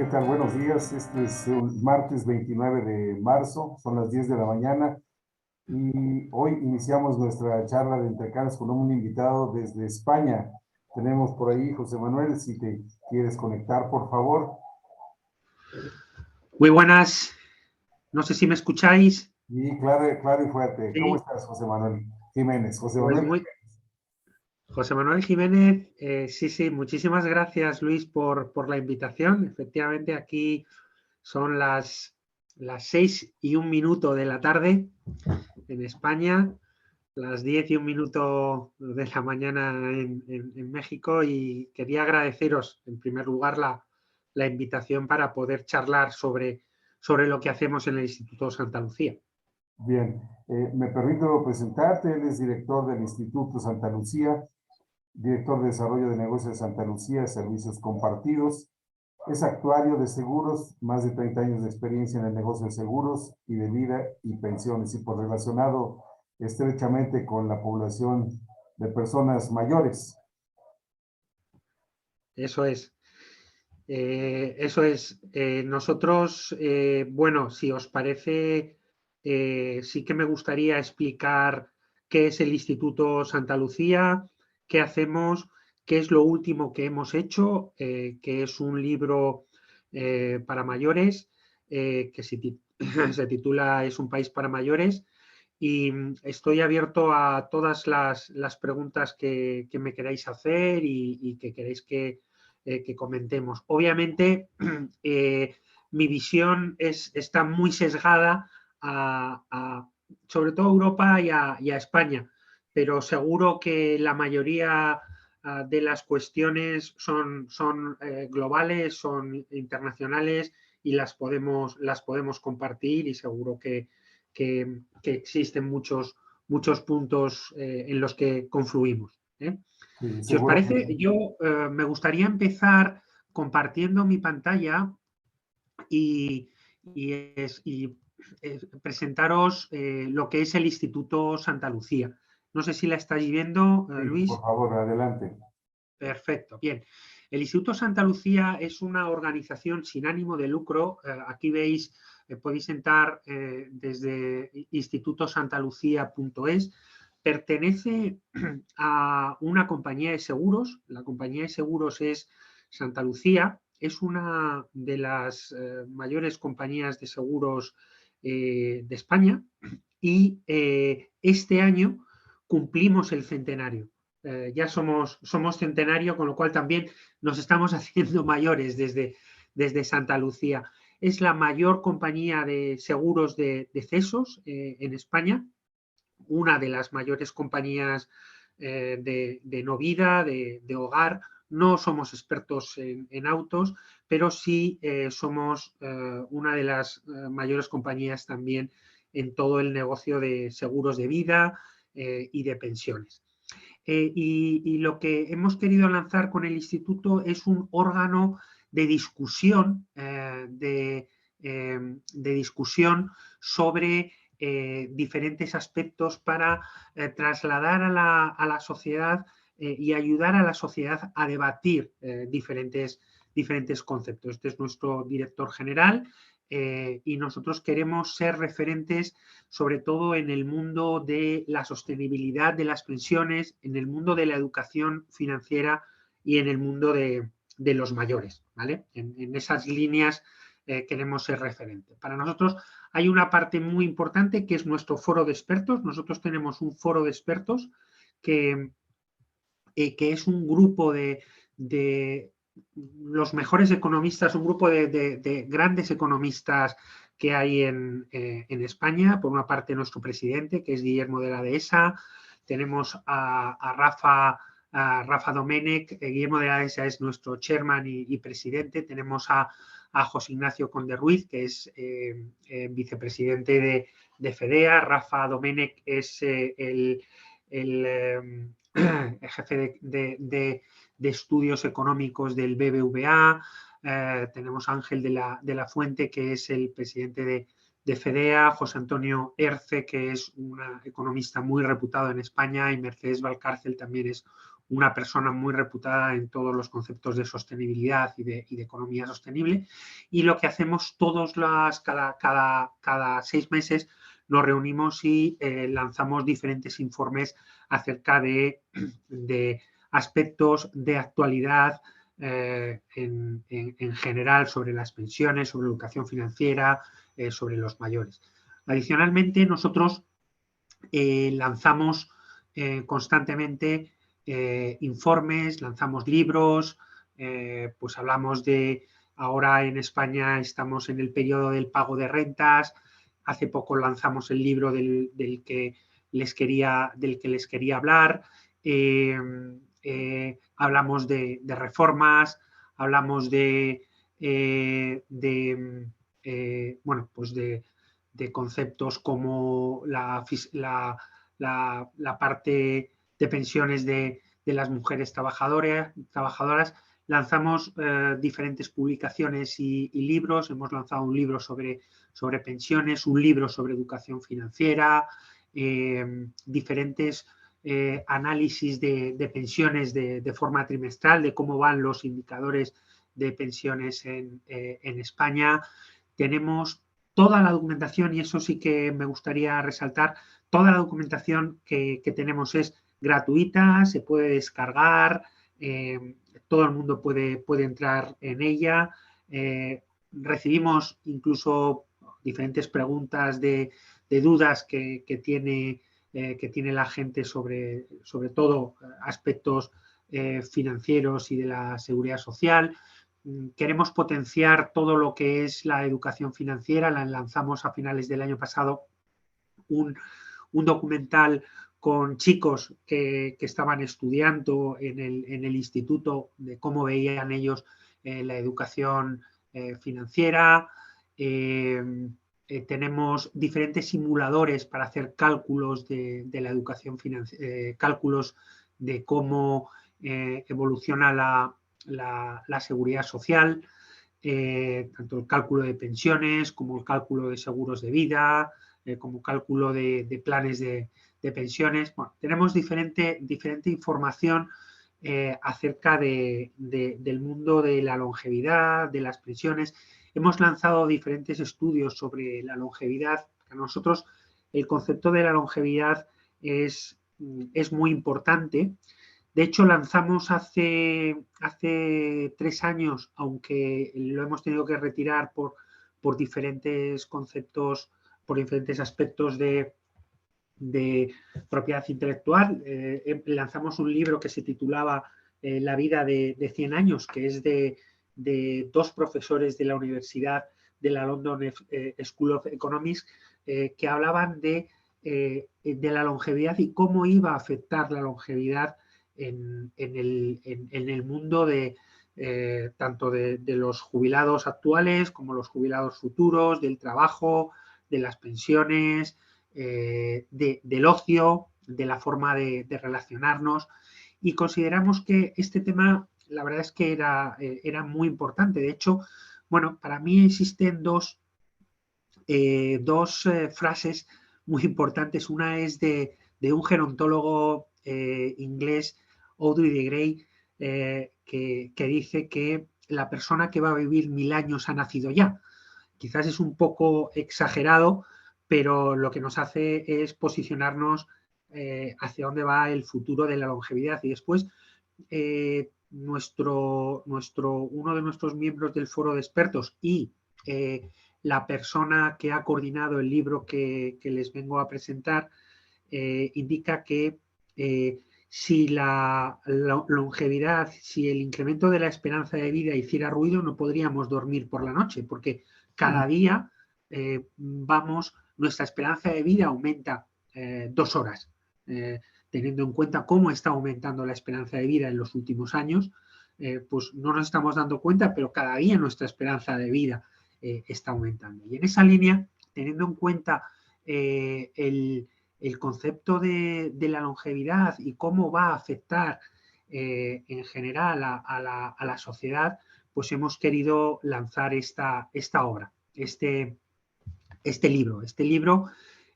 ¿Qué tal? Buenos días. Este es un martes 29 de marzo, son las 10 de la mañana y hoy iniciamos nuestra charla de Entre Caras con un invitado desde España. Tenemos por ahí José Manuel, si te quieres conectar, por favor. Muy buenas, no sé si me escucháis. Y claro, claro y fuerte. ¿Cómo Sí, estás, José Manuel Jiménez? José pues Manuel. muy. José Manuel Jiménez, sí, muchísimas gracias Luis por la invitación. Efectivamente, aquí son las 6:01 de la tarde en España, las 10:01 de la mañana en México, y quería agradeceros en primer lugar la invitación para poder charlar sobre lo que hacemos en el Instituto Santa Lucía. Bien, me permito presentarte. Él es director del Instituto Santa Lucía, director de Desarrollo de Negocios de Santa Lucía, Servicios Compartidos. Es actuario de seguros, más de 30 años de experiencia en el negocio de seguros y de vida y pensiones, y por relacionado estrechamente con la población de personas mayores. Eso es. Nosotros, bueno, si os parece, sí que me gustaría explicar qué es el Instituto Santa Lucía, qué hacemos, qué es lo último que hemos hecho, que es un libro para mayores, que se titula Es un país para mayores, y estoy abierto a todas las preguntas que me queráis hacer y que queréis que comentemos. Obviamente, mi visión está muy sesgada sobre todo a Europa y a España, pero seguro que la mayoría de las cuestiones son globales, son internacionales, y las podemos compartir, y seguro que existen muchos puntos en los que confluimos. Sí, Si os seguro que parece, yo me gustaría empezar compartiendo mi pantalla y, presentaros lo que es el Instituto Santa Lucía. No sé si la estáis viendo, sí, por Luis. favor, adelante. Perfecto, bien. El Instituto Santa Lucía es una organización sin ánimo de lucro. Aquí veis, podéis entrar desde institutosantalucía.es. Pertenece a una compañía de seguros. La compañía de seguros es Santa Lucía. Es una de las mayores compañías de seguros de España, y este año cumplimos el centenario. Ya somos centenario, con lo cual también nos estamos haciendo mayores desde Santa Lucía. Es la mayor compañía de seguros de decesos en España, una de las mayores compañías de no vida, de hogar. No somos expertos en autos, pero sí somos una de las mayores compañías también en todo el negocio de seguros de vida y de pensiones. Y lo que hemos querido lanzar con el instituto es un órgano de discusión, de discusión sobre diferentes aspectos para trasladar a la sociedad y ayudar a la sociedad a debatir diferentes conceptos. Este es nuestro director general, y nosotros queremos ser referentes sobre todo en el mundo de la sostenibilidad de las pensiones, en el mundo de la educación financiera y en el mundo de los mayores, ¿vale? En esas líneas queremos ser referentes. Para nosotros hay una parte muy importante que es nuestro foro de expertos. Nosotros tenemos un foro de expertos que es un grupo de los mejores economistas, un grupo de grandes economistas que hay en España. Por una parte, nuestro presidente, que es Guillermo de la Dehesa. Tenemos a Rafa Domènech. Guillermo de la Dehesa es nuestro chairman y presidente. Tenemos a José Ignacio Conde Ruiz, que es vicepresidente de FEDEA. Rafa Domènech es el jefe de estudios económicos del BBVA. Tenemos a Ángel de la Fuente, que es el presidente de FEDEA, José Antonio Erce, que es un economista muy reputado en España, y Mercedes Valcárcel también es una persona muy reputada en todos los conceptos de sostenibilidad y de economía sostenible. Y lo que hacemos cada 6 meses nos reunimos y lanzamos diferentes informes acerca de aspectos de actualidad en general sobre las pensiones, sobre educación financiera, sobre los mayores. Adicionalmente, nosotros lanzamos constantemente informes, lanzamos libros, pues hablamos de, ahora en España estamos en el periodo del pago de rentas, hace poco lanzamos el libro del que les quería hablar, hablamos de reformas, hablamos bueno, pues de conceptos como la parte de pensiones de las mujeres trabajadoras. Lanzamos diferentes publicaciones y libros. Hemos lanzado un libro sobre pensiones, un libro sobre educación financiera, diferentes análisis de pensiones de forma trimestral, de cómo van los indicadores de pensiones en España. Tenemos toda la documentación, y eso sí que me gustaría resaltar, toda la documentación que tenemos es gratuita, se puede descargar, todo el mundo puede entrar en ella. Recibimos incluso diferentes preguntas de dudas que tiene la gente sobre todo aspectos financieros y de la seguridad social. Queremos potenciar todo lo que es la educación financiera. Lanzamos a finales del año pasado un documental con chicos que estaban estudiando en el instituto, de cómo veían ellos la educación financiera. Tenemos diferentes simuladores para hacer cálculos de la educación financiera, cálculos de cómo evoluciona la seguridad social, tanto el cálculo de pensiones como el cálculo de seguros de vida, como cálculo de planes de pensiones. Bueno, tenemos diferente información acerca del mundo de la longevidad, de las pensiones. Hemos lanzado diferentes estudios sobre la longevidad. Para nosotros el concepto de la longevidad es muy importante. De hecho, lanzamos hace 3 años, aunque lo hemos tenido que retirar por diferentes conceptos, por diferentes aspectos de propiedad intelectual. Lanzamos un libro que se titulaba La vida de 100 años, que es de 2 profesores de la Universidad de la London School of Economics, que hablaban de la longevidad y cómo iba a afectar la longevidad en el mundo tanto de los jubilados actuales como los jubilados futuros, del trabajo, de las pensiones, del ocio, de la forma de relacionarnos. Y consideramos que este tema, la verdad es que era muy importante. De hecho, bueno, para mí existen dos frases muy importantes. Una es de un gerontólogo inglés, Audrey de Grey, que dice que la persona que va a vivir 1000 años ha nacido ya. Quizás es un poco exagerado, pero lo que nos hace es posicionarnos hacia dónde va el futuro de la longevidad. Y después, uno de nuestros miembros del foro de expertos y la persona que ha coordinado el libro que les vengo a presentar indica que si la longevidad, si el incremento de la esperanza de vida hiciera ruido, no podríamos dormir por la noche, porque cada día nuestra esperanza de vida aumenta 2 horas. Teniendo en cuenta cómo está aumentando la esperanza de vida en los últimos años, pues no nos estamos dando cuenta, pero cada día nuestra esperanza de vida está aumentando. Y en esa línea, teniendo en cuenta el concepto de la longevidad y cómo va a afectar en general a la sociedad, pues hemos querido lanzar esta obra, este libro. Este libro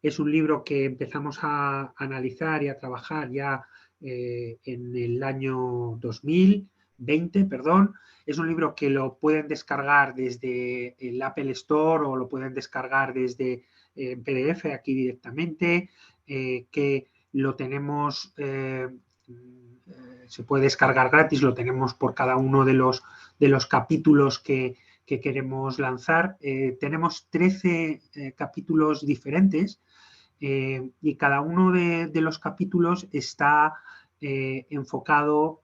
es un libro que empezamos a analizar y a trabajar ya en el año 2020, perdón. Es un libro que lo pueden descargar desde el Apple Store o lo pueden descargar desde PDF aquí directamente, que lo tenemos, se puede descargar gratis, lo tenemos por cada uno de los capítulos que queremos lanzar. Tenemos 13 capítulos diferentes y cada uno de los capítulos está enfocado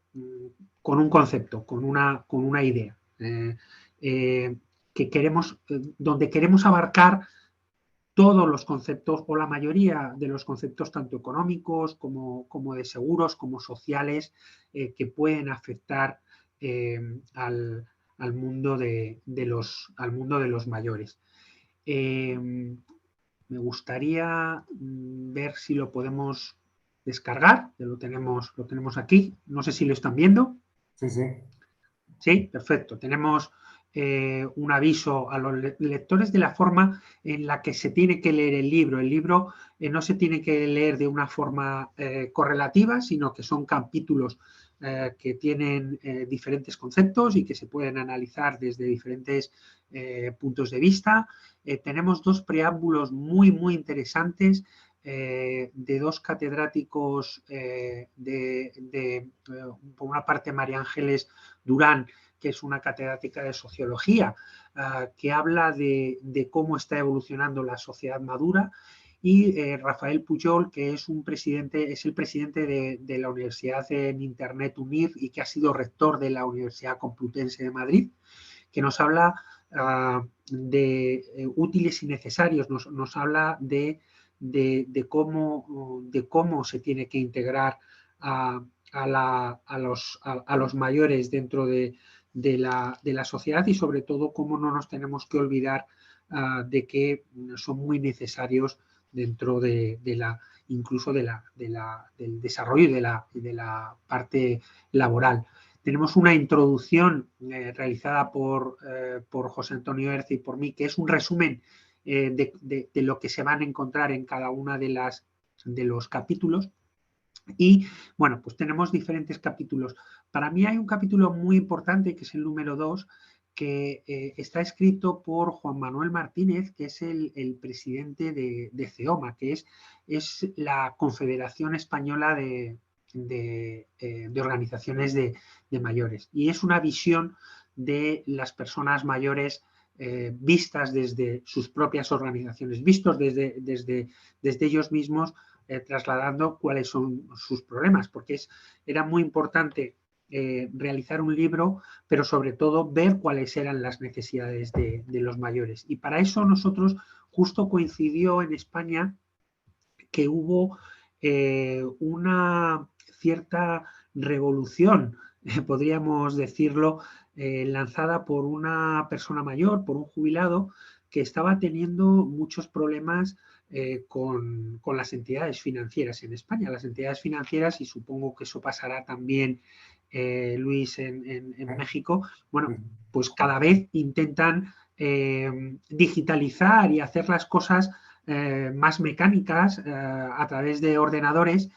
con un concepto, con una idea, que donde queremos abarcar todos los conceptos o la mayoría de los conceptos, tanto económicos como de seguros, como sociales, que pueden afectar al mundo de los mayores. Me gustaría ver si lo podemos descargar. Lo tenemos aquí. No sé si lo están viendo. Sí, sí. Sí, perfecto. Tenemos un aviso a los lectores de la forma en la que se tiene que leer el libro. El libro no se tiene que leer de una forma correlativa, sino que son capítulos que tienen diferentes conceptos y que se pueden analizar desde diferentes puntos de vista. Tenemos dos preámbulos muy, muy interesantes de dos catedráticos, por una parte María Ángeles Durán, que es una catedrática de sociología, que habla de cómo está evolucionando la sociedad madura, y Rafael Pujol, que es el presidente de la Universidad en Internet UNIR y que ha sido rector de la Universidad Complutense de Madrid, que nos habla de útiles y necesarios, nos habla de cómo se tiene que integrar a los mayores dentro de la sociedad, y sobre todo cómo no nos tenemos que olvidar de que son muy necesarios dentro incluso del desarrollo y de la parte laboral. Tenemos una introducción realizada por José Antonio Erce y por mí, que es un resumen de lo que se van a encontrar en cada una de los capítulos. Y bueno, pues tenemos diferentes capítulos. Para mí hay un capítulo muy importante, que es el número 2, que está escrito por Juan Manuel Martínez, que es el presidente de CEOMA, que es la Confederación Española de Organizaciones de mayores. Y es una visión de las personas mayores vistas desde sus propias organizaciones, vistos desde ellos mismos, trasladando cuáles son sus problemas, porque era muy importante realizar un libro, pero sobre todo ver cuáles eran las necesidades de los mayores. Y para eso nosotros justo coincidió en España que hubo una cierta revolución, podríamos decirlo, lanzada por una persona mayor, por un jubilado, que estaba teniendo muchos problemas con las entidades financieras en España. Las entidades financieras, y supongo que eso pasará también, Luis, en México, bueno, pues cada vez intentan digitalizar y hacer las cosas más mecánicas a través de ordenadores,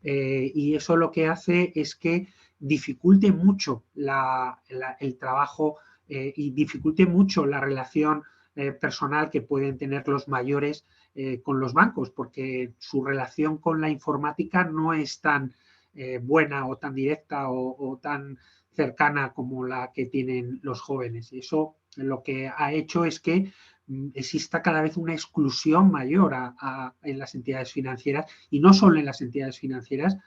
y eso lo que hace es que dificulte mucho el trabajo y dificulte mucho la relación personal que pueden tener los mayores con los bancos, porque su relación con la informática no es tan buena o tan directa o tan cercana como la que tienen los jóvenes. Y eso lo que ha hecho es que exista cada vez una exclusión mayor en las entidades financieras, y no solo en las entidades financieras,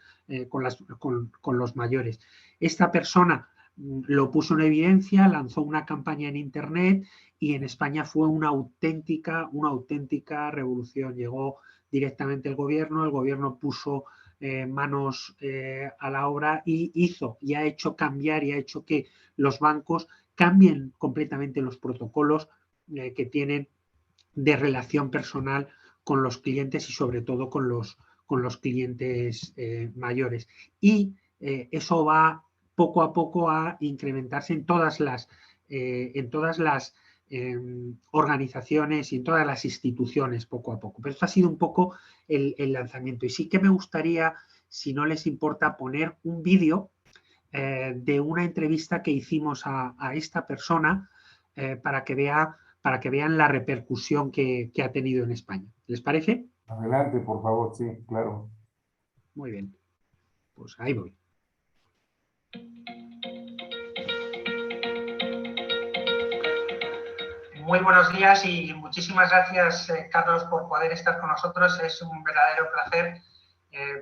con los mayores. Esta persona lo puso en evidencia, lanzó una campaña en Internet, y en España fue una auténtica revolución. Llegó directamente el gobierno puso manos a la obra y ha hecho cambiar y ha hecho que los bancos cambien completamente los protocolos que tienen de relación personal con los clientes, y sobre todo con los clientes mayores. Y eso va poco a poco a incrementarse en todas las organizaciones y en todas las instituciones, poco a poco. Pero esto ha sido un poco el lanzamiento. Y sí que me gustaría si no les importa, poner un vídeo de una entrevista que hicimos a esta persona para que vean la repercusión que ha tenido en España. ¿Les parece? Adelante, por favor, sí, claro. Muy bien, pues ahí voy. Muy buenos días y muchísimas gracias, Carlos, por poder estar con nosotros. Es un verdadero placer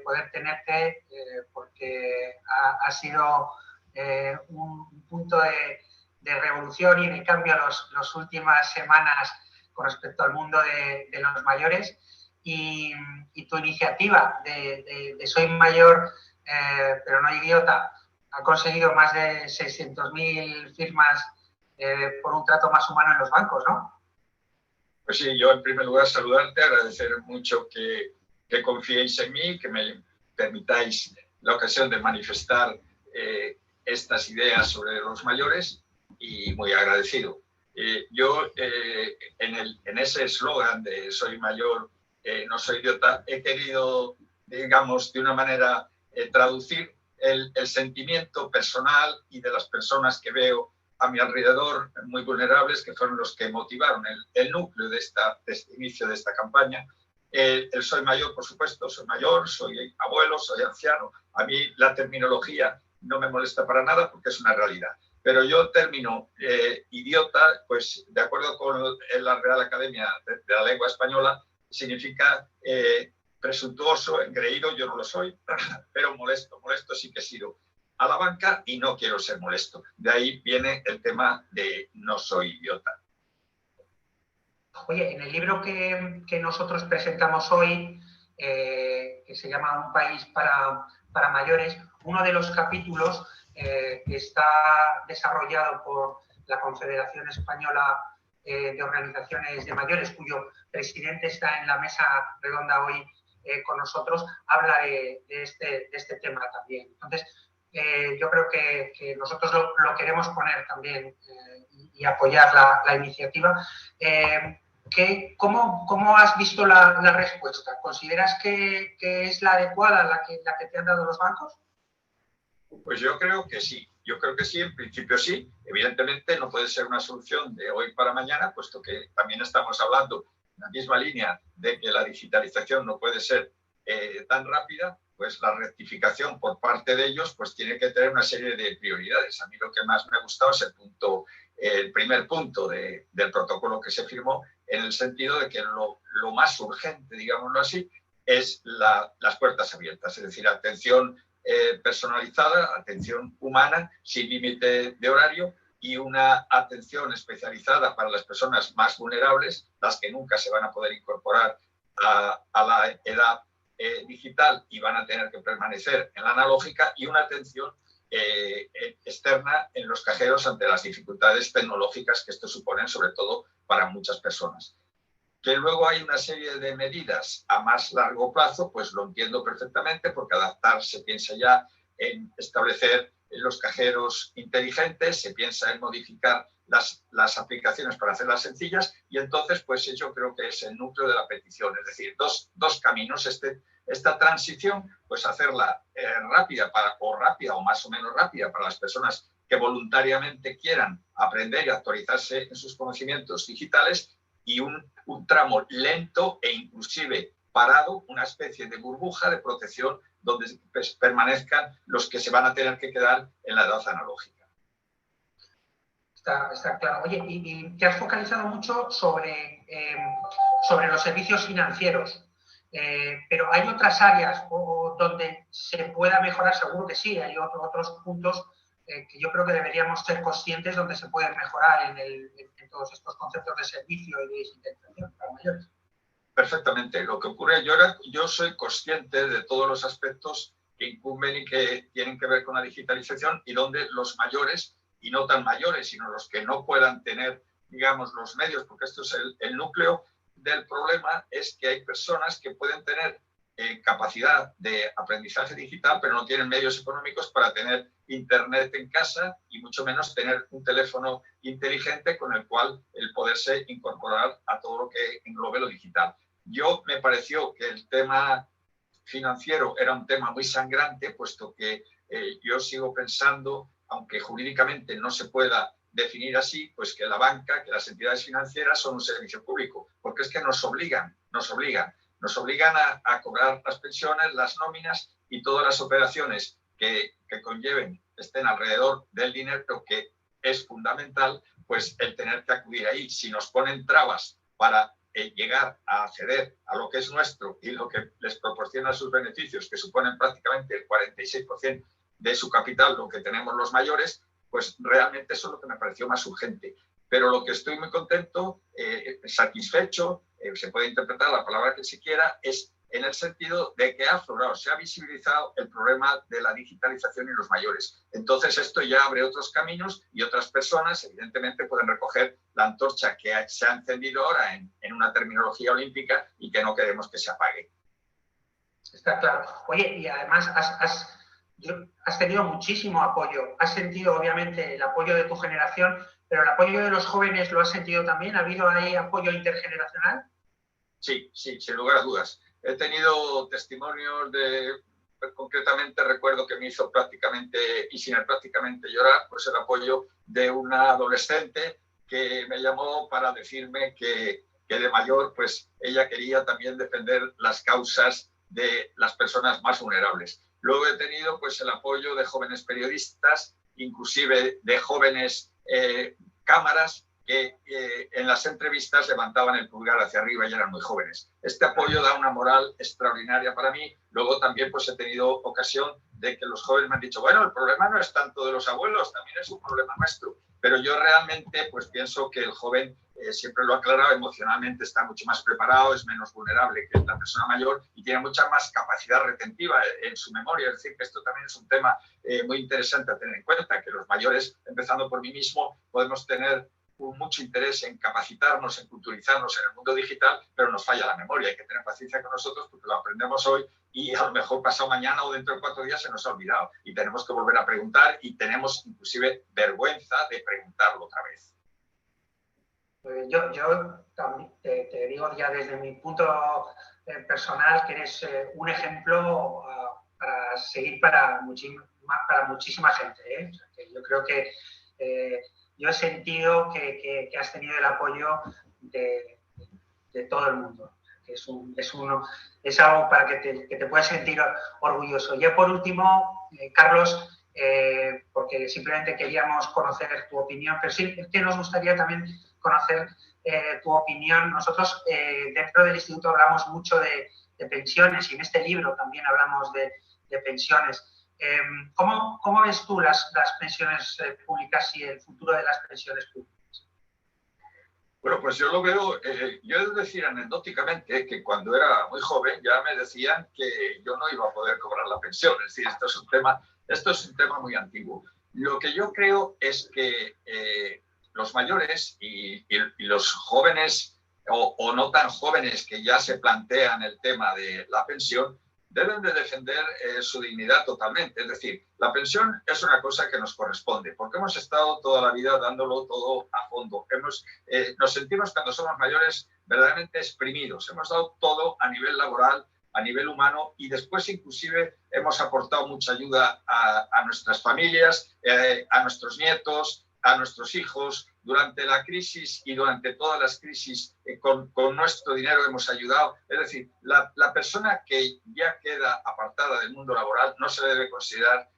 poder tenerte porque ha sido un punto de revolución y de cambio las últimas semanas con respecto al mundo de los mayores. Y tu iniciativa de Soy Mayor, pero no idiota, ha conseguido más de 600.000 firmas por un trato más humano en los bancos, ¿no? Pues sí, yo en primer lugar saludarte, agradecer mucho que confiéis en mí, que me permitáis la ocasión de manifestar estas ideas sobre los mayores y muy agradecido. Yo en ese eslogan de soy mayor, no soy idiota, he querido, digamos, de una manera traducir el sentimiento personal y de las personas que veo a mi alrededor, muy vulnerables, que fueron los que motivaron el núcleo de este inicio de esta campaña. El soy mayor, por supuesto, soy mayor, soy abuelo, soy anciano. A mí la terminología no me molesta para nada porque es una realidad. Pero yo término idiota, pues de acuerdo con la Real Academia de la Lengua Española, significa presuntuoso, engreído, yo no lo soy, pero molesto sí que he sido a la banca y no quiero ser molesto. De ahí viene el tema de no soy idiota. Oye, en el libro que nosotros presentamos hoy, que se llama Un país para mayores, uno de los capítulos que está desarrollado por la Confederación Española de Organizaciones de Mayores, cuyo presidente está en la mesa redonda hoy con nosotros, habla de este tema también. Entonces, yo creo que nosotros lo queremos poner también y apoyar la iniciativa. ¿Cómo has visto la respuesta? ¿Consideras que es la adecuada la que te han dado los bancos? Pues yo creo que sí. Yo creo que sí, en principio sí. Evidentemente no puede ser una solución de hoy para mañana, puesto que también estamos hablando en la misma línea de que la digitalización no puede ser tan rápida, pues la rectificación por parte de ellos pues tiene que tener una serie de prioridades. A mí lo que más me ha gustado es el primer punto del protocolo que se firmó, en el sentido de que lo más urgente, digámoslo así, es las puertas abiertas, es decir, atención personalizada, atención humana, sin límite de horario y una atención especializada para las personas más vulnerables, las que nunca se van a poder incorporar a la edad digital y van a tener que permanecer en la analógica, y una atención externa en los cajeros ante las dificultades tecnológicas que esto supone, sobre todo para muchas personas. Que luego hay una serie de medidas a más largo plazo, pues lo entiendo perfectamente, porque adaptar se piensa ya en establecer los cajeros inteligentes, se piensa en modificar las aplicaciones para hacerlas sencillas, y entonces pues yo creo que es el núcleo de la petición, es decir, dos caminos. Esta transición, pues hacerla rápida o más o menos rápida para las personas que voluntariamente quieran aprender y actualizarse en sus conocimientos digitales, y un tramo lento e inclusive parado, una especie de burbuja de protección donde permanezcan los que se van a tener que quedar en la edad analógica. Está claro. Oye, y te has focalizado mucho sobre los servicios financieros, pero ¿hay otras áreas donde se pueda mejorar? Seguro que sí, hay otros puntos que yo creo que deberíamos ser conscientes donde se pueden mejorar en todos estos conceptos de servicio y de digitalización para mayores. Perfectamente. Lo que ocurre, yo soy consciente de todos los aspectos que incumben y que tienen que ver con la digitalización, y donde los mayores, y no tan mayores, sino los que no puedan tener, digamos, los medios, porque esto es el núcleo del problema, es que hay personas que pueden tener capacidad de aprendizaje digital, pero no tienen medios económicos para tener internet en casa y mucho menos tener un teléfono inteligente con el cual el poderse incorporar a todo lo que englobe lo digital. Me pareció que el tema financiero era un tema muy sangrante, puesto que yo sigo pensando, aunque jurídicamente no se pueda definir así, pues que la banca, que las entidades financieras son un servicio público, porque es que nos obligan a cobrar las pensiones, las nóminas y todas las operaciones que conlleven, estén alrededor del dinero, que es fundamental, pues el tener que acudir ahí. Si nos ponen trabas para llegar a acceder a lo que es nuestro y lo que les proporciona sus beneficios, que suponen prácticamente el 46% de su capital, lo que tenemos los mayores, pues realmente eso es lo que me pareció más urgente. Pero lo que estoy muy contento, satisfecho, se puede interpretar la palabra que se quiera, es en el sentido de que ha aflorado, se ha visibilizado el problema de la digitalización en los mayores. Entonces esto ya abre otros caminos y otras personas evidentemente pueden recoger la antorcha que se ha encendido ahora en una terminología olímpica y que no queremos que se apague. Está claro. Oye, y además has tenido muchísimo apoyo. Has sentido obviamente el apoyo de tu generación, pero el apoyo de los jóvenes lo has sentido también. ¿Ha habido ahí apoyo intergeneracional? Sí, sin lugar a dudas. He tenido testimonios concretamente recuerdo que me hizo prácticamente, y sin prácticamente llorar, pues el apoyo de una adolescente que me llamó para decirme que de mayor, pues ella quería también defender las causas de las personas más vulnerables. Luego he tenido pues el apoyo de jóvenes periodistas, inclusive de jóvenes cámaras, que en las entrevistas levantaban el pulgar hacia arriba y eran muy jóvenes. Este apoyo da una moral extraordinaria para mí. Luego también pues, he tenido ocasión de que los jóvenes me han dicho, bueno, el problema no es tanto de los abuelos, también es un problema nuestro. Pero yo realmente pues, pienso que el joven, siempre lo he aclarado, emocionalmente está mucho más preparado, es menos vulnerable que la persona mayor y tiene mucha más capacidad retentiva en su memoria. Es decir, que esto también es un tema muy interesante a tener en cuenta, que los mayores, empezando por mí mismo, podemos tener mucho interés en capacitarnos, en culturizarnos en el mundo digital, pero nos falla la memoria. Hay que tener paciencia con nosotros porque lo aprendemos hoy y a lo mejor pasado mañana o dentro de 4 días se nos ha olvidado y tenemos que volver a preguntar y tenemos inclusive vergüenza de preguntarlo otra vez. Yo también te digo ya desde mi punto personal que eres un ejemplo para seguir para muchísima gente. O sea, que yo creo que yo he sentido que has tenido el apoyo de todo el mundo. Que es algo para que te puedas sentir orgulloso. Ya por último, Carlos, porque simplemente queríamos conocer tu opinión, pero sí es que nos gustaría también conocer tu opinión. Nosotros dentro del instituto hablamos mucho de pensiones y en este libro también hablamos de pensiones. ¿Cómo ves tú las pensiones públicas y el futuro de las pensiones públicas? Bueno, pues yo lo veo, yo he de decir anecdóticamente que cuando era muy joven ya me decían que yo no iba a poder cobrar la pensión. Es decir, esto es un tema muy antiguo. Lo que yo creo es que los mayores y los jóvenes o no tan jóvenes que ya se plantean el tema de la pensión, deben de defender su dignidad totalmente. Es decir, la pensión es una cosa que nos corresponde, porque hemos estado toda la vida dándolo todo a fondo. Nos sentimos cuando somos mayores verdaderamente exprimidos. Hemos dado todo a nivel laboral, a nivel humano y después inclusive hemos aportado mucha ayuda a nuestras familias, a nuestros nietos, a nuestros hijos. Durante la crisis y durante todas las crisis con nuestro dinero hemos ayudado. Es decir, la persona que ya queda apartada del mundo laboral no se le debe considerar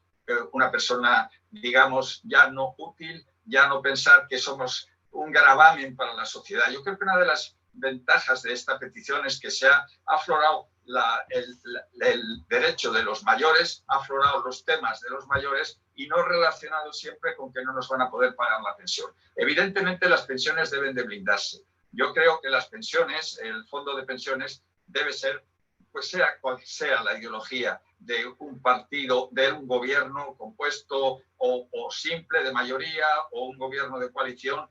una persona, digamos, ya no útil, ya no pensar que somos un gravamen para la sociedad. Yo creo que una de las ventajas de esta petición es que se ha aflorado el derecho de los mayores, ha aflorado los temas de los mayores y no relacionado siempre con que no nos van a poder pagar la pensión. Evidentemente las pensiones deben de blindarse. Yo creo que las pensiones, el fondo de pensiones debe ser, pues sea cual sea la ideología de un partido, de un gobierno compuesto o simple de mayoría o un gobierno de coalición,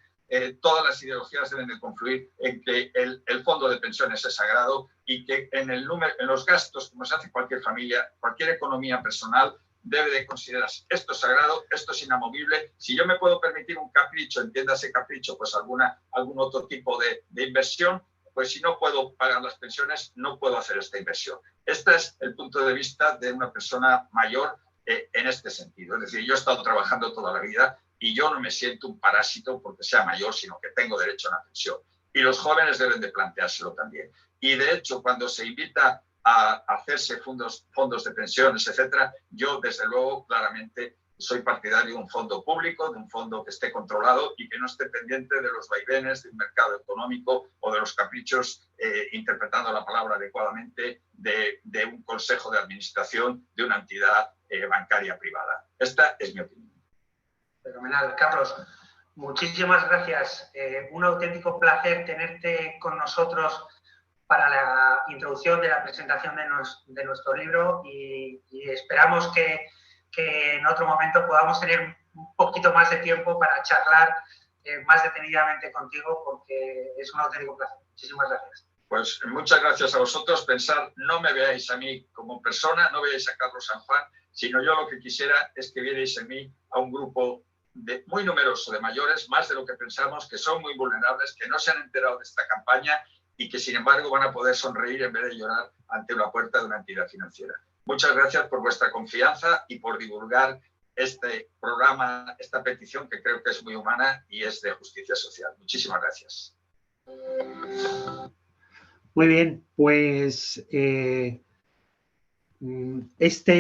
todas las ideologías deben de confluir en que el fondo de pensiones es sagrado y que en los gastos, como se hace cualquier familia, cualquier economía personal, debe de considerarse esto es sagrado, esto es inamovible. Si yo me puedo permitir un capricho, entiéndase capricho, pues algún otro tipo de inversión, pues si no puedo pagar las pensiones, no puedo hacer esta inversión. Este es el punto de vista de una persona mayor en este sentido. Es decir, yo he estado trabajando toda la vida y yo no me siento un parásito porque sea mayor, sino que tengo derecho a una pensión. Y los jóvenes deben de planteárselo también. Y de hecho, cuando se invita a hacerse fondos de pensiones, etcétera, yo desde luego claramente soy partidario de un fondo público, de un fondo que esté controlado y que no esté pendiente de los vaivenes de un mercado económico o de los caprichos, interpretando la palabra adecuadamente, de un consejo de administración de una entidad bancaria privada. Esta es mi opinión. Fenomenal. Carlos, muchísimas gracias. Un auténtico placer tenerte con nosotros para la introducción de la presentación de nuestro libro y esperamos que en otro momento podamos tener un poquito más de tiempo para charlar más detenidamente contigo, porque es un auténtico placer. Muchísimas gracias. Pues muchas gracias a vosotros. Pensar, no me veáis a mí como persona, no veáis a Carlos San Juan, sino yo lo que quisiera es que vierais en mí a un grupo muy numeroso de mayores, más de lo que pensamos, que son muy vulnerables, que no se han enterado de esta campaña y que sin embargo van a poder sonreír en vez de llorar ante la puerta de una entidad financiera. Muchas gracias por vuestra confianza y por divulgar este programa, esta petición que creo que es muy humana y es de justicia social. Muchísimas gracias. Muy bien, pues este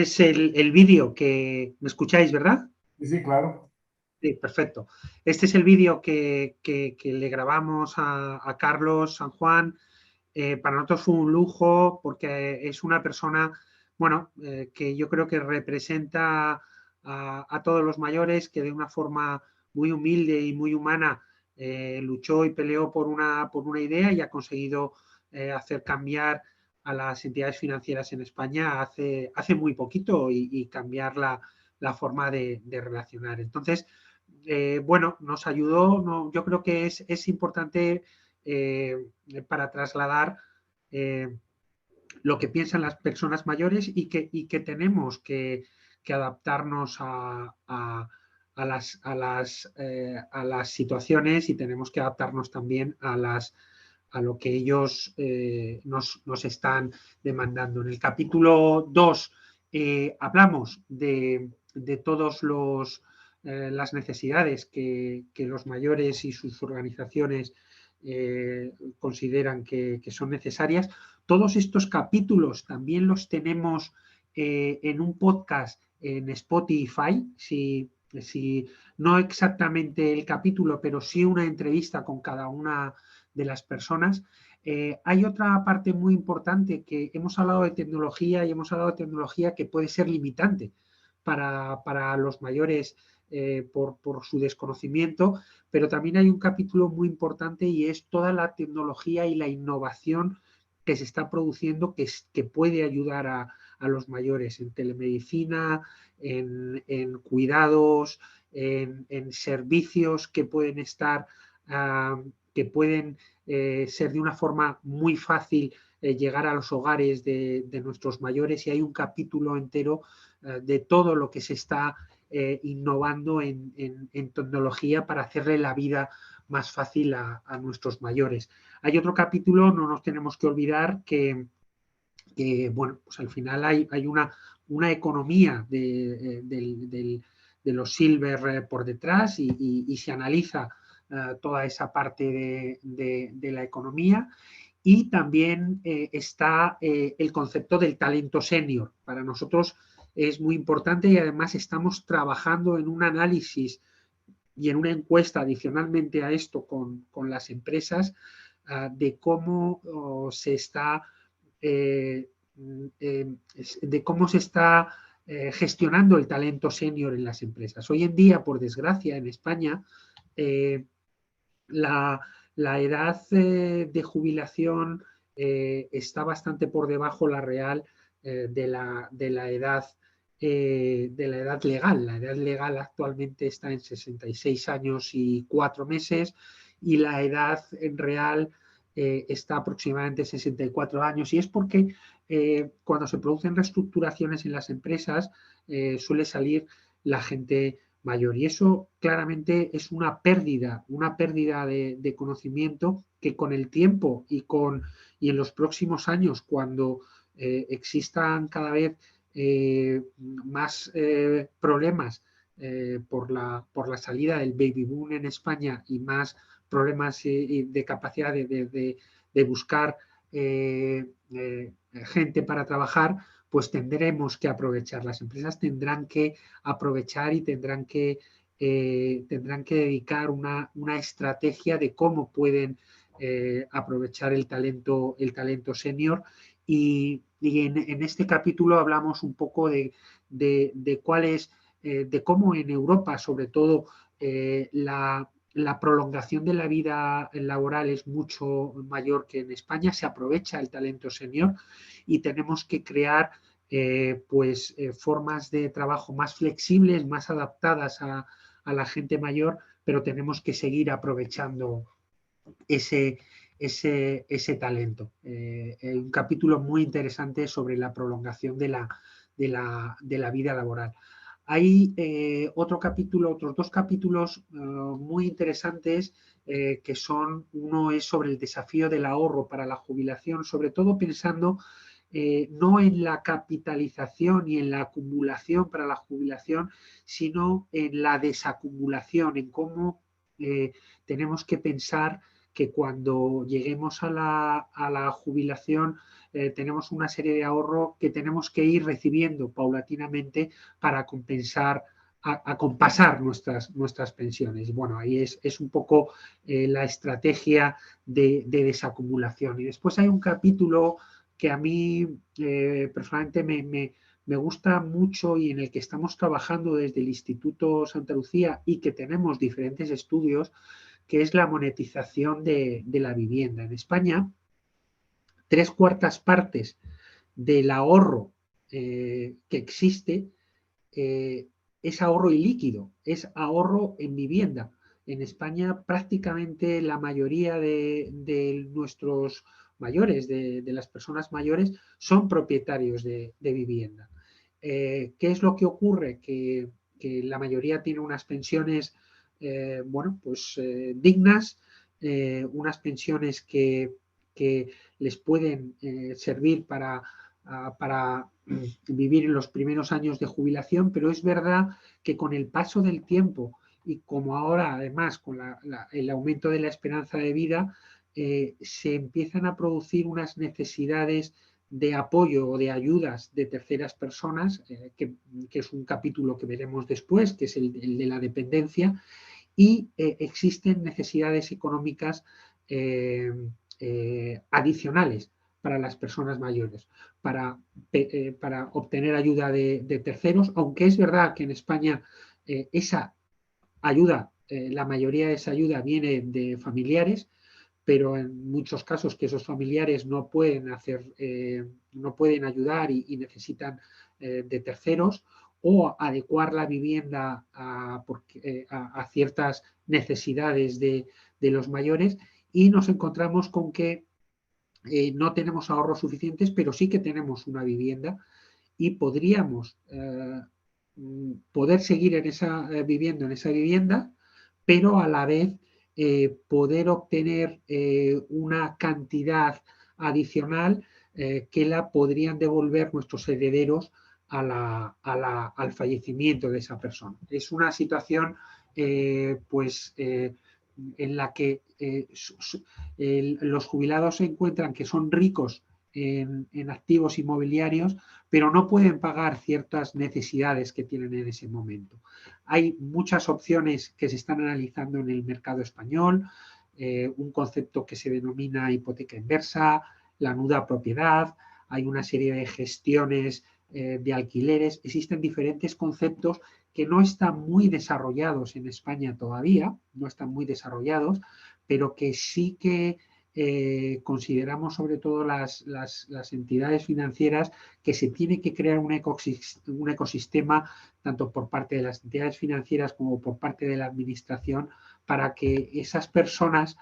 es el vídeo que... ¿Me escucháis, verdad? Sí, claro. Sí, perfecto. Este es el vídeo que le grabamos a Carlos San Juan. Para nosotros fue un lujo porque es una persona, bueno, que yo creo que representa a todos los mayores, que de una forma muy humilde y muy humana luchó y peleó por una idea y ha conseguido hacer cambiar a las entidades financieras en España hace muy poquito y cambiar la forma de relacionar. Entonces, bueno, nos ayudó, no, yo creo que es importante para trasladar lo que piensan las personas mayores y que tenemos que adaptarnos a las situaciones y tenemos que adaptarnos también a lo que ellos nos están demandando. En el capítulo 2 hablamos de todos las necesidades que los mayores y sus organizaciones consideran que son necesarias. Todos estos capítulos también los tenemos en un podcast en Spotify, si no exactamente el capítulo, pero sí una entrevista con cada una de las personas. Hay otra parte muy importante, que hemos hablado de tecnología y hemos hablado de tecnología que puede ser limitante para los mayores por su desconocimiento, pero también hay un capítulo muy importante y es toda la tecnología y la innovación que se está produciendo que puede ayudar a los mayores en telemedicina, en cuidados, en servicios que pueden estar, que pueden ser de una forma muy fácil llegar a los hogares de nuestros mayores, y hay un capítulo entero de todo lo que se está innovando en tecnología para hacerle la vida más fácil a nuestros mayores. Hay otro capítulo, no nos tenemos que olvidar que bueno, pues al final hay una economía de los silver por detrás y se analiza toda esa parte de la economía. Y también está el concepto del talento senior. Para nosotros es muy importante y además estamos trabajando en un análisis y en una encuesta adicionalmente a esto con las empresas de cómo se está gestionando el talento senior en las empresas. Hoy en día, por desgracia, en España, la edad de jubilación está bastante por debajo la real de la edad legal. La edad legal actualmente está en 66 años y 4 meses y la edad en real está aproximadamente 64 años, y es porque cuando se producen reestructuraciones en las empresas suele salir la gente mayor. Y eso claramente es una pérdida de conocimiento que con el tiempo y en los próximos años, cuando existan cada vez más problemas por la salida del baby boom en España y más problemas de capacidad de buscar gente para trabajar, pues tendremos que aprovechar. Las empresas tendrán que aprovechar y tendrán que dedicar una estrategia de cómo pueden aprovechar el talento senior. Y en este capítulo hablamos un poco de cuál es, de cómo en Europa, sobre todo, la prolongación de la vida laboral es mucho mayor que en España, se aprovecha el talento senior y tenemos que crear formas de trabajo más flexibles, más adaptadas a la gente mayor, pero tenemos que seguir aprovechando ese talento. Un capítulo muy interesante sobre la prolongación de la vida laboral. Hay otros dos capítulos muy interesantes que uno es sobre el desafío del ahorro para la jubilación, sobre todo pensando no en la capitalización y en la acumulación para la jubilación, sino en la desacumulación, en cómo tenemos que pensar que cuando lleguemos a la jubilación tenemos una serie de ahorro que tenemos que ir recibiendo paulatinamente para compensar, compasar nuestras pensiones. Bueno, ahí es un poco la estrategia de desacumulación. Y después hay un capítulo que a mí personalmente me gusta mucho y en el que estamos trabajando desde el Instituto Santa Lucía y que tenemos diferentes estudios, que es la monetización de la vivienda. En España, 3/4 partes del ahorro que existe es ahorro ilíquido, es ahorro en vivienda. En España prácticamente la mayoría de nuestros mayores, de las personas mayores, son propietarios de vivienda. ¿Qué es lo que ocurre? Que la mayoría tiene unas pensiones dignas, unas pensiones que les pueden servir para vivir en los primeros años de jubilación, pero es verdad que con el paso del tiempo y como ahora además con el aumento de la esperanza de vida, se empiezan a producir unas necesidades de apoyo o de ayudas de terceras personas, que es un capítulo que veremos después, que es el de la dependencia, y existen necesidades económicas adicionales para las personas mayores, para obtener ayuda de terceros, aunque es verdad que en España esa ayuda, la mayoría de esa ayuda viene de familiares, pero en muchos casos que esos familiares no pueden ayudar y necesitan de terceros, o adecuar la vivienda a ciertas necesidades de los mayores, y nos encontramos con que no tenemos ahorros suficientes, pero sí que tenemos una vivienda y podríamos poder seguir viviendo en esa vivienda, pero a la vez poder obtener una cantidad adicional que la podrían devolver nuestros herederos al fallecimiento de esa persona. Es una situación en la que los jubilados se encuentran que son ricos en activos inmobiliarios, pero no pueden pagar ciertas necesidades que tienen en ese momento. Hay muchas opciones que se están analizando en el mercado español, un concepto que se denomina hipoteca inversa, la nuda propiedad, hay una serie de gestiones de alquileres, existen diferentes conceptos que no están muy desarrollados en España todavía, no están muy desarrollados, pero que sí que consideramos, sobre todo las entidades financieras, que se tiene que crear un ecosistema tanto por parte de las entidades financieras como por parte de la administración, para que esas personas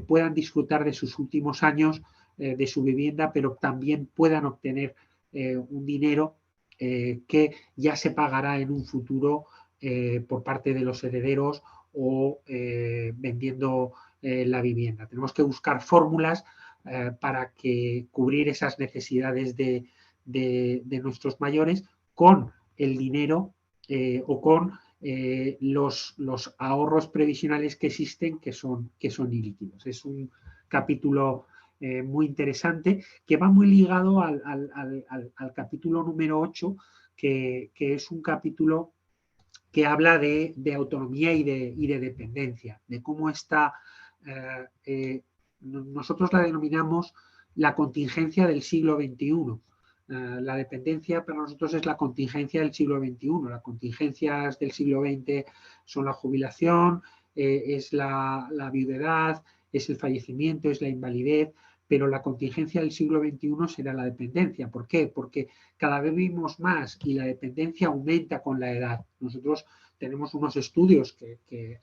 puedan disfrutar de sus últimos años de su vivienda, pero también puedan obtener un dinero que ya se pagará en un futuro por parte de los herederos o vendiendo la vivienda. Tenemos que buscar fórmulas para que cubrir esas necesidades de nuestros mayores con el dinero o con los ahorros previsionales que existen que son ilíquidos. Es un capítulo muy interesante que va muy ligado al capítulo número 8, que es un capítulo que habla de autonomía y de dependencia, de cómo está, nosotros la denominamos la contingencia del siglo XXI. La dependencia para nosotros es la contingencia del siglo XXI. Las contingencias del siglo XX son la jubilación, es la viudedad, es el fallecimiento, es la invalidez, pero la contingencia del siglo XXI será la dependencia. ¿Por qué? Porque cada vez vivimos más y la dependencia aumenta con la edad. Nosotros tenemos unos estudios que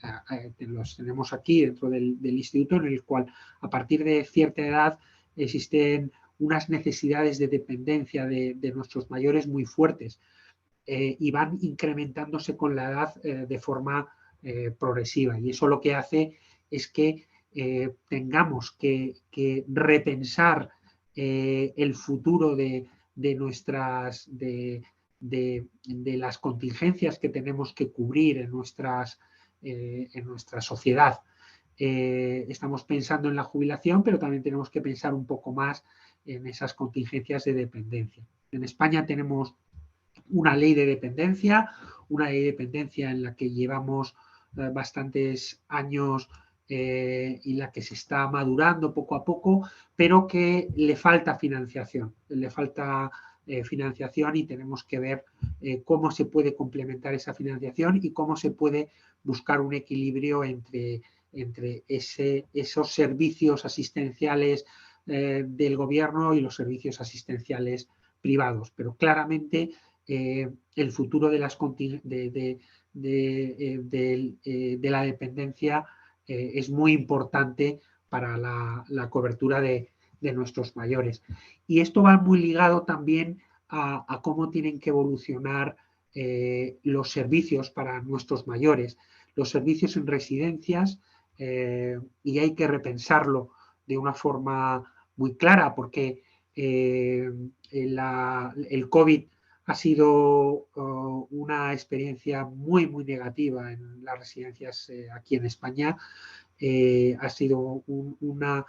los tenemos aquí dentro del instituto, en el cual a partir de cierta edad existen unas necesidades de dependencia de nuestros mayores muy fuertes y van incrementándose con la edad de forma progresiva. Y eso lo que hace es que tengamos que repensar el futuro de las contingencias que tenemos que cubrir en nuestra sociedad. Estamos pensando en la jubilación, pero también tenemos que pensar un poco más en esas contingencias de dependencia. En España tenemos una ley de dependencia en la que llevamos bastantes años y la que se está madurando poco a poco, pero que le falta financiación. Y tenemos que ver cómo se puede complementar esa financiación y cómo se puede buscar un equilibrio entre esos servicios asistenciales del gobierno y los servicios asistenciales privados. Pero claramente el futuro de la dependencia es muy importante para la cobertura de nuestros mayores. Y esto va muy ligado también a cómo tienen que evolucionar los servicios para nuestros mayores, los servicios en residencias, y hay que repensarlo de una forma muy clara, porque el COVID ha sido una experiencia muy, muy negativa en las residencias aquí en España. Ha sido una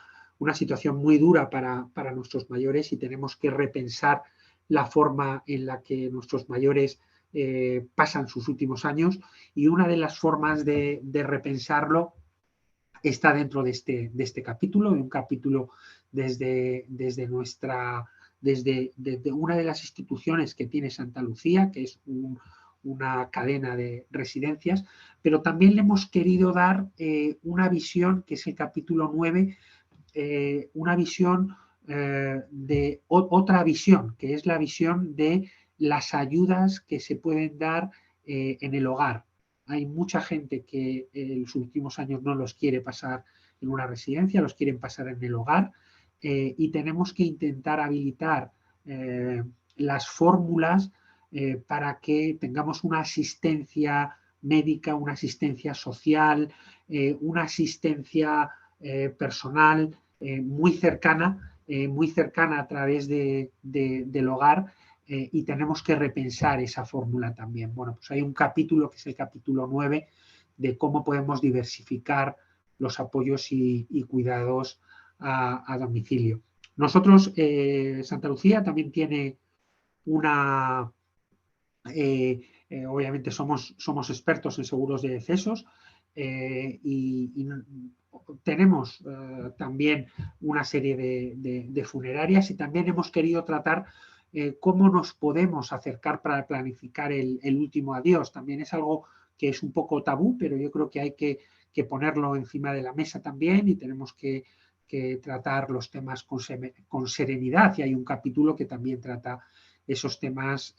situación muy dura para nuestros mayores y tenemos que repensar la forma en la que nuestros mayores pasan sus últimos años, y una de las formas de repensarlo está dentro de este capítulo, de un capítulo desde una de las instituciones que tiene Santa Lucía, que es una cadena de residencias, pero también le hemos querido dar una visión, que es el capítulo 9, una visión de otra visión, que es la visión de las ayudas que se pueden dar en el hogar. Hay mucha gente que en los últimos años no los quiere pasar en una residencia, los quieren pasar en el hogar, y tenemos que intentar habilitar las fórmulas para que tengamos una asistencia médica, una asistencia social, una asistencia personal muy cercana a través del hogar, y tenemos que repensar esa fórmula también. Bueno, pues hay un capítulo, que es el capítulo 9, de cómo podemos diversificar los apoyos y cuidados a domicilio. Nosotros, Santa Lucía también tiene obviamente somos expertos en seguros de decesos, y tenemos también una serie de funerarias, y también hemos querido tratar cómo nos podemos acercar para planificar el último adiós. También es algo que es un poco tabú, pero yo creo que hay que ponerlo encima de la mesa también, y tenemos que tratar los temas con serenidad, y hay un capítulo que también trata esos temas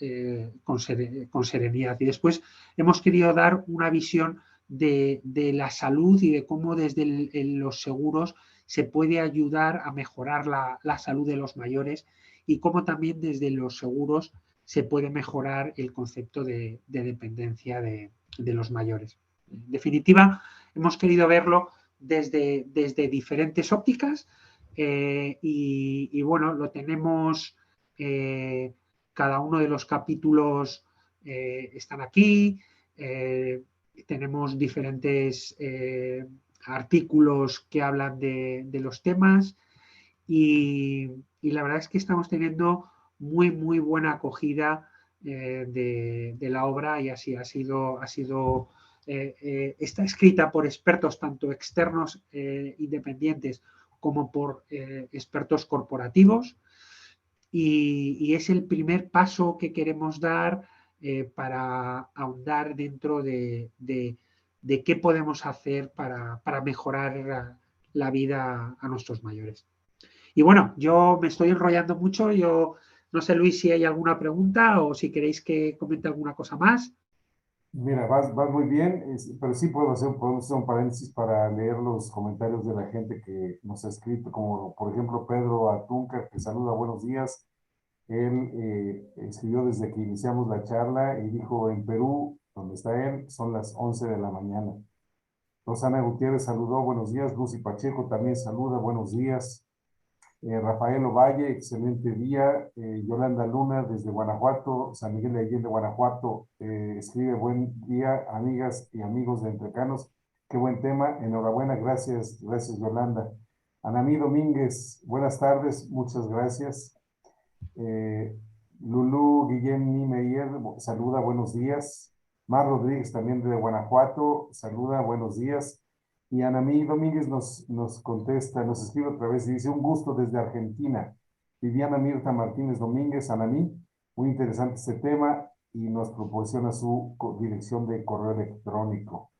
con serenidad. Y después hemos querido dar una visión de la salud y de cómo desde los seguros se puede ayudar a mejorar la salud de los mayores, y cómo también desde los seguros se puede mejorar el concepto de dependencia de los mayores. En definitiva, hemos querido verlo desde diferentes ópticas y bueno, lo tenemos, cada uno de los capítulos están aquí, tenemos diferentes artículos que hablan de los temas y la verdad es que estamos teniendo muy buena acogida de la obra y así ha sido está escrita por expertos tanto externos independientes como por expertos corporativos y es el primer paso que queremos dar para ahondar dentro de qué podemos hacer para mejorar la vida a nuestros mayores. Y bueno, yo me estoy enrollando mucho, yo no sé, Luis, si hay alguna pregunta o si queréis que comente alguna cosa más. Mira, vas muy bien, pero sí podemos hacer un paréntesis para leer los comentarios de la gente que nos ha escrito, como por ejemplo Pedro Atunca, que saluda, buenos días. Él escribió desde que iniciamos la charla y dijo, en Perú, donde está él, son las 11 de la mañana. Rosana Gutiérrez saludó, buenos días. Lucy Pacheco también saluda, buenos días. Rafael Ovalle, excelente día. Yolanda Luna desde Guanajuato, San Miguel de Allende, Guanajuato, escribe, buen día, amigas y amigos de Entrecanos. Qué buen tema, enhorabuena, gracias Yolanda. Anamí Domínguez, buenas tardes, muchas gracias. Lulú Guillén Meyer, saluda, buenos días. Mar Rodríguez también de Guanajuato, saluda, buenos días. Y Anamí Domínguez nos contesta, nos escribe otra vez y dice, un gusto desde Argentina. Viviana Mirta Martínez Domínguez, Anamí, muy interesante este tema y nos proporciona su dirección de correo electrónico.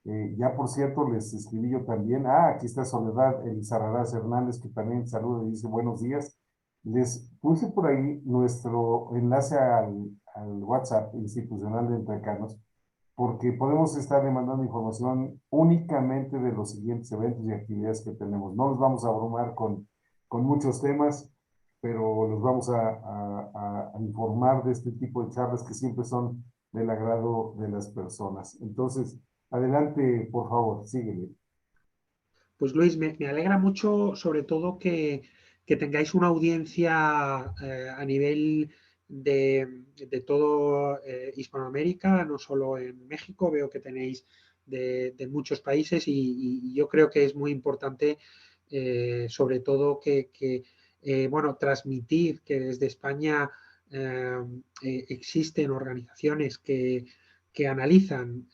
Ya por cierto, les escribí yo también, aquí está Soledad Elizarrarás Hernández, que también saluda y dice buenos días. Les puse por ahí nuestro enlace al WhatsApp institucional de Entrecanos, porque podemos estar demandando información únicamente de los siguientes eventos y actividades que tenemos. No los vamos a abrumar con muchos temas, pero los vamos a informar de este tipo de charlas que siempre son del agrado de las personas. Entonces, adelante, por favor, sígueme. Pues Luis, me alegra mucho, sobre todo que tengáis una audiencia a nivel de todo Hispanoamérica, no solo en México, veo que tenéis de muchos países y yo creo que es muy importante, sobre todo bueno, transmitir que desde España existen organizaciones que analizan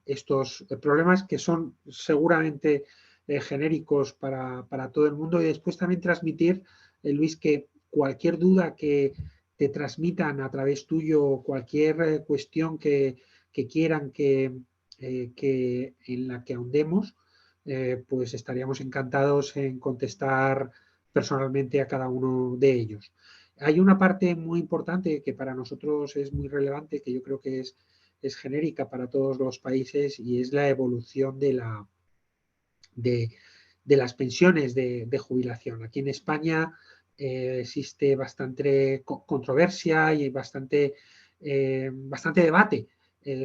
estos problemas que son seguramente genéricos para todo el mundo y después también transmitir, Luis, que cualquier duda que te transmitan a través tuyo, cualquier cuestión que quieran que en la que ahondemos, pues estaríamos encantados en contestar personalmente a cada uno de ellos. Hay una parte muy importante que para nosotros es muy relevante, que yo creo que es genérica para todos los países y es la evolución de las pensiones de jubilación. Aquí en España existe bastante controversia y bastante debate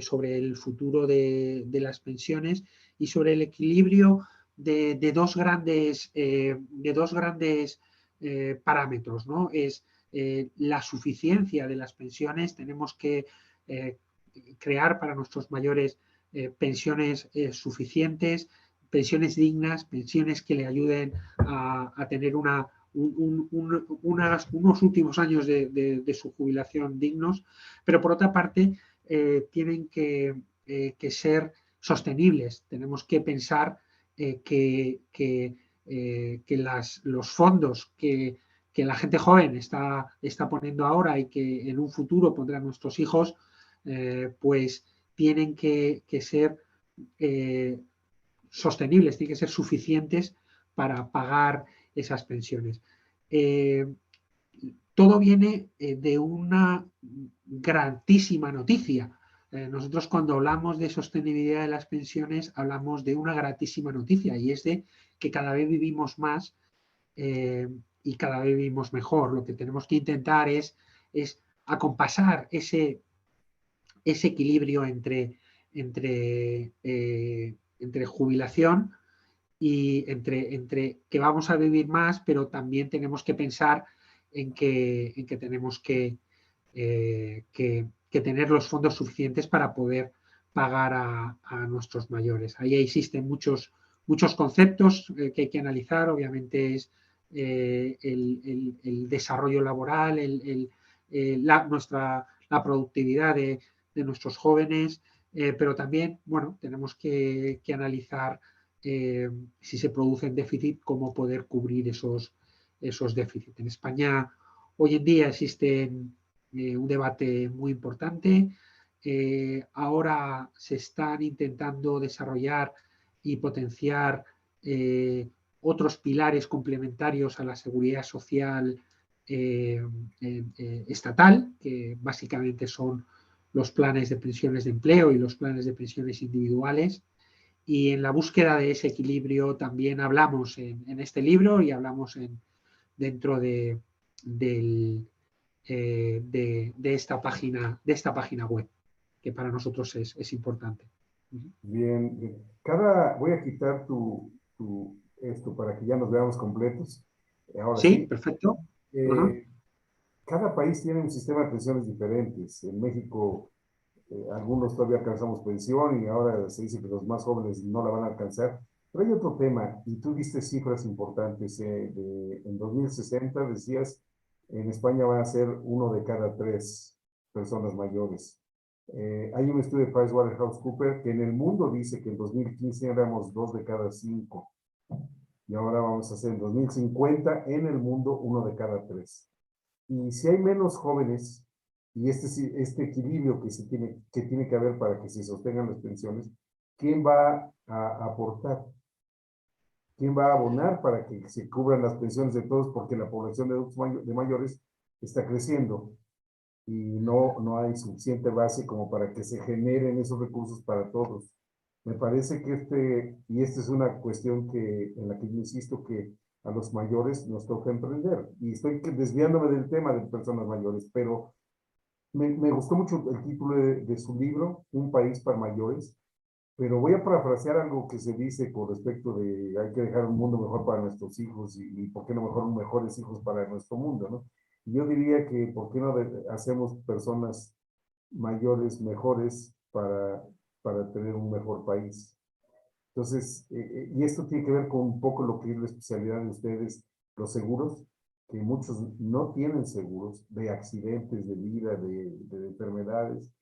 sobre el futuro de las pensiones y sobre el equilibrio de dos grandes parámetros, ¿no? Es la suficiencia de las pensiones. Tenemos que crear para nuestros mayores pensiones suficientes, pensiones dignas, pensiones que le ayuden a tener unos últimos años de su jubilación dignos, pero por otra parte tienen que ser sostenibles. Tenemos que pensar que los fondos que la gente joven está poniendo ahora y que en un futuro pondrán nuestros hijos, pues tienen que ser sostenibles, tienen que ser suficientes para pagar esas pensiones. Todo viene de una grandísima noticia. Nosotros cuando hablamos de sostenibilidad de las pensiones hablamos de una gratísima noticia y es de que cada vez vivimos más y cada vez vivimos mejor. Lo que tenemos que intentar es acompasar ese equilibrio entre entre jubilación y entre que vamos a vivir más, pero también tenemos que pensar en que tenemos que tener los fondos suficientes para poder pagar a nuestros mayores. Ahí existen muchos conceptos que hay que analizar. Obviamente es el desarrollo laboral, la productividad de nuestros jóvenes, pero también, bueno, tenemos que analizar si se producen déficit, cómo poder cubrir esos déficits. En España hoy en día existe un debate muy importante. Ahora se están intentando desarrollar y potenciar otros pilares complementarios a la seguridad social estatal, que básicamente son los planes de pensiones de empleo y los planes de pensiones individuales. Y en la búsqueda de ese equilibrio también hablamos en este libro y hablamos dentro de esta página web, que para nosotros es importante. Bien, voy a quitar esto para que ya nos veamos completos. Ahora Sí, sí, perfecto. cada país tiene un sistema de pensiones diferentes. En México, algunos todavía alcanzamos pensión y ahora se dice que los más jóvenes no la van a alcanzar. Pero hay otro tema, y tú diste cifras importantes. En 2060 decías, en España va a ser 1 de cada 3 personas mayores. Hay un estudio de PricewaterhouseCoopers que en el mundo dice que en 2015 éramos 2 de cada 5. Y ahora vamos a hacer en 2050 en el mundo 1 de cada 3. Y si hay menos jóvenes, y este equilibrio que tiene que haber para que se sostengan las pensiones, ¿quién va a aportar? ¿Quién va a abonar para que se cubran las pensiones de todos? Porque la población de mayores está creciendo y no hay suficiente base como para que se generen esos recursos para todos. Me parece que esta es una cuestión en la que yo insisto, que a los mayores nos toca emprender. Y estoy desviándome del tema de personas mayores, pero me gustó mucho el título de su libro, Un país para mayores, pero voy a parafrasear algo que se dice con respecto de hay que dejar un mundo mejor para nuestros hijos y por qué no mejor mejores hijos para nuestro mundo, ¿no? Y yo diría que por qué no hacemos personas mayores mejores para tener un mejor país. Entonces, y esto tiene que ver con un poco lo que es la especialidad de ustedes, los seguros, que muchos no tienen seguros de accidentes, de vida, de enfermedades.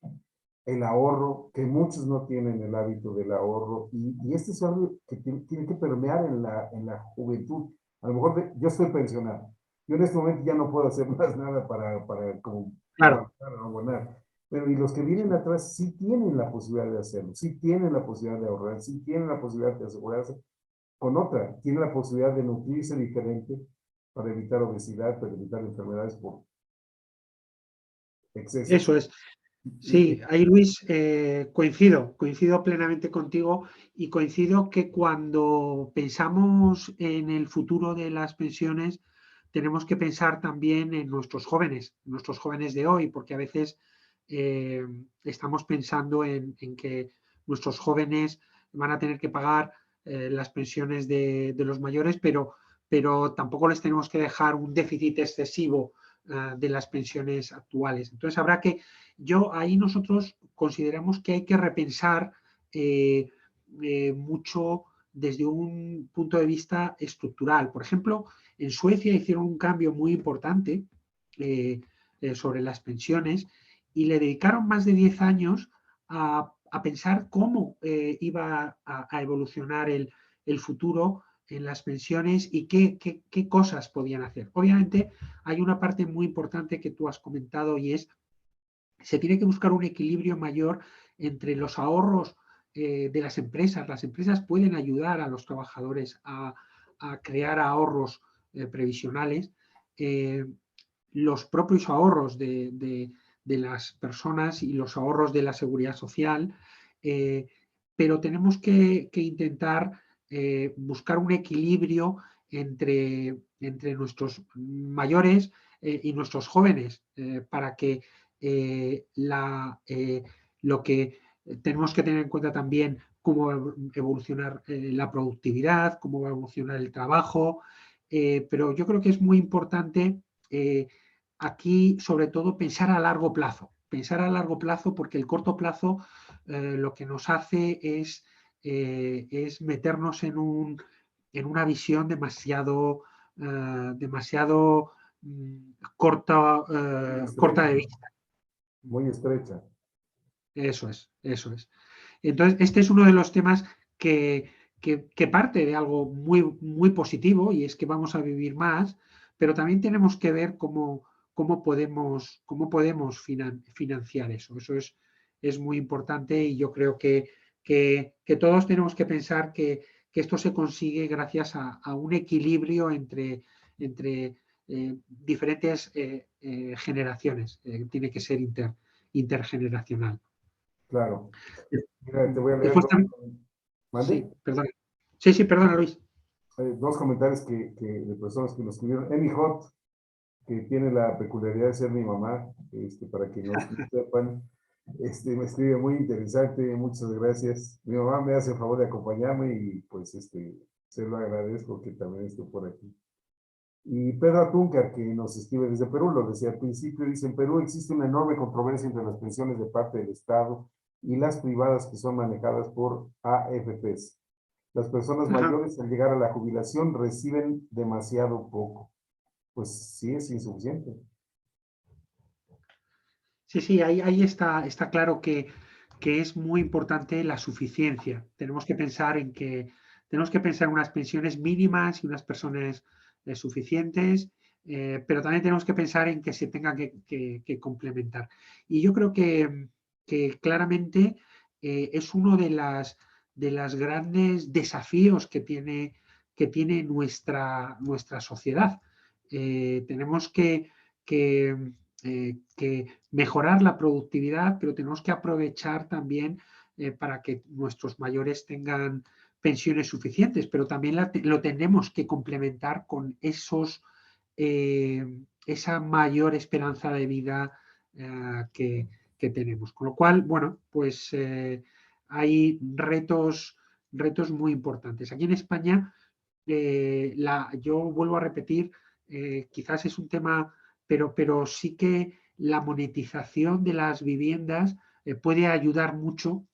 El ahorro, que muchos no tienen el hábito del ahorro, y este es algo que tiene que permear en la juventud. A lo mejor yo estoy pensionado. Yo en este momento ya no puedo hacer más nada para como Claro. abonar. Pero y los que vienen atrás sí tienen la posibilidad de hacerlo, sí tienen la posibilidad de ahorrar, sí tienen la posibilidad de asegurarse con otra, tienen la posibilidad de nutrirse diferente para evitar obesidad, para evitar enfermedades por exceso. Eso es. Sí, ahí Luis, coincido plenamente contigo y coincido que cuando pensamos en el futuro de las pensiones tenemos que pensar también en nuestros jóvenes de hoy, porque a veces estamos pensando en que nuestros jóvenes van a tener que pagar las pensiones de los mayores, pero tampoco les tenemos que dejar un déficit excesivo de las pensiones actuales. Entonces habrá que ahí nosotros consideramos que hay que repensar mucho desde un punto de vista estructural. Por ejemplo, en Suecia hicieron un cambio muy importante sobre las pensiones y le dedicaron más de 10 años a pensar cómo iba a evolucionar el futuro en las pensiones y qué cosas podían hacer. Obviamente hay una parte muy importante que tú has comentado y es se tiene que buscar un equilibrio mayor entre los ahorros de las empresas. Las empresas pueden ayudar a los trabajadores a crear ahorros previsionales. Los propios ahorros de las personas y los ahorros de la seguridad social, pero tenemos que intentar buscar un equilibrio entre nuestros mayores y nuestros jóvenes para que lo que tenemos que tener en cuenta también cómo va a evolucionar la productividad, cómo va a evolucionar el trabajo, pero yo creo que es muy importante aquí, sobre todo, pensar a largo plazo. Pensar a largo plazo porque el corto plazo lo que nos hace es meternos en una visión demasiado corta de vista. Muy estrecha. Eso es, eso es. Entonces, este es uno de los temas que parte de algo muy, muy positivo, y es que vamos a vivir más, pero también tenemos que ver cómo podemos financiar eso. Eso es muy importante, y yo creo que todos tenemos que pensar que esto se consigue gracias a un equilibrio entre diferentes generaciones. Tiene que ser intergeneracional. Claro. Mira, te voy a leer Después también, ¿Mande? sí, perdona. Sí, perdona, Luis. Dos comentarios de personas que nos escribieron. Emi Hot, que tiene la peculiaridad de ser mi mamá, para que no sepan, me escribe muy interesante, muchas gracias. Mi mamá me hace el favor de acompañarme y pues se lo agradezco que también esté por aquí. Y Pedro Atúncar, que nos escribe desde Perú, lo decía al principio, dice: en Perú existe una enorme controversia entre las pensiones de parte del Estado y las privadas que son manejadas por AFPs. Las personas mayores al llegar a la jubilación reciben demasiado poco. Pues sí, es insuficiente. Sí, ahí está claro que es muy importante la suficiencia. Tenemos que pensar en unas pensiones mínimas y unas personas suficientes, pero también tenemos que pensar en que se tenga que complementar. Y yo creo que claramente es uno de las grandes desafíos que tiene nuestra sociedad. Tenemos que mejorar la productividad, pero tenemos que aprovechar también para que nuestros mayores tengan pensiones suficientes, pero también lo tenemos que complementar con esa mayor esperanza de vida que tenemos. Con lo cual, bueno, pues hay retos muy importantes. Aquí en España, yo vuelvo a repetir, quizás es un tema, pero sí que la monetización de las viviendas puede ayudar mucho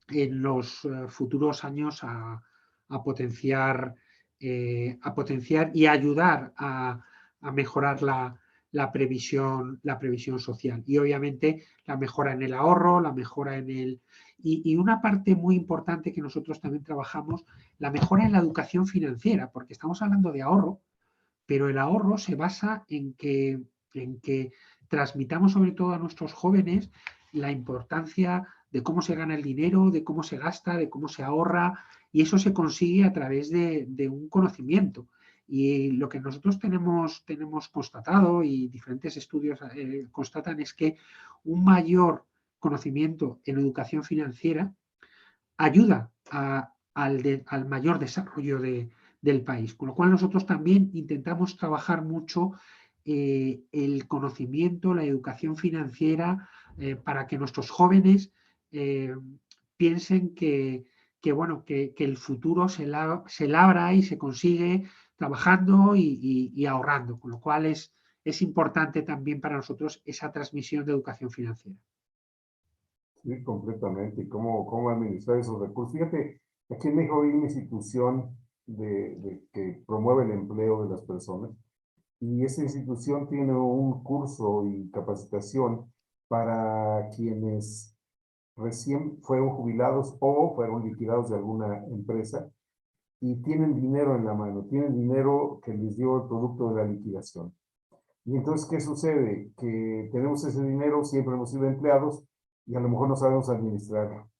en los futuros años a potenciar y ayudar a mejorar la previsión social. Y obviamente la mejora en el ahorro, la mejora en el... Y una parte muy importante que nosotros también trabajamos, la mejora en la educación financiera, porque estamos hablando de ahorro, pero el ahorro se basa en que transmitamos sobre todo a nuestros jóvenes la importancia de cómo se gana el dinero, de cómo se gasta, de cómo se ahorra, y eso se consigue a través de un conocimiento. Y lo que nosotros tenemos constatado, y diferentes estudios constatan, es que un mayor conocimiento en educación financiera ayuda al mayor desarrollo del país. Con lo cual nosotros también intentamos trabajar mucho el conocimiento, la educación financiera, para que nuestros jóvenes piensen que el futuro se labra y se consigue trabajando y ahorrando. Con lo cual es importante también para nosotros esa transmisión de educación financiera. Sí, completamente. ¿Cómo administrar esos recursos? Fíjate, aquí en México hay una institución que promueve el empleo de las personas, y esa institución tiene un curso y capacitación para quienes recién fueron jubilados o fueron liquidados de alguna empresa y tienen dinero en la mano, tienen dinero que les dio el producto de la liquidación. Y entonces, ¿qué sucede? Que tenemos ese dinero, siempre hemos sido empleados y a lo mejor no sabemos administrarlo.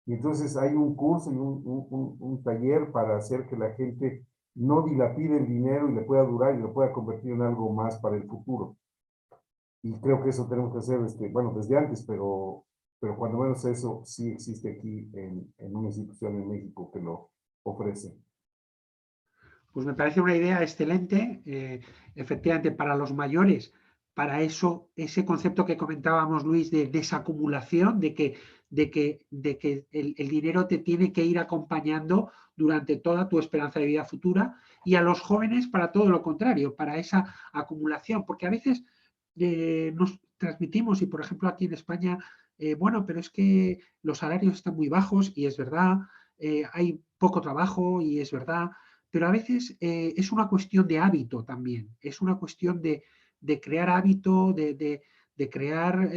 Y entonces hay un curso y un taller para hacer que la gente no dilapide el dinero y le pueda durar y lo pueda convertir en algo más para el futuro. Y creo que eso tenemos que hacer, bueno, desde antes, pero cuando menos eso sí existe aquí en una institución en México que lo ofrece. Pues me parece una idea excelente. Efectivamente, para los mayores, para eso, ese concepto que comentábamos, Luis, de desacumulación, de que el dinero te tiene que ir acompañando durante toda tu esperanza de vida futura, y a los jóvenes para todo lo contrario, para esa acumulación, porque a veces nos transmitimos, y por ejemplo aquí en España, bueno, pero es que los salarios están muy bajos, y es verdad, hay poco trabajo, y es verdad, pero a veces es una cuestión de hábito también, es una cuestión de crear hábito, de crear,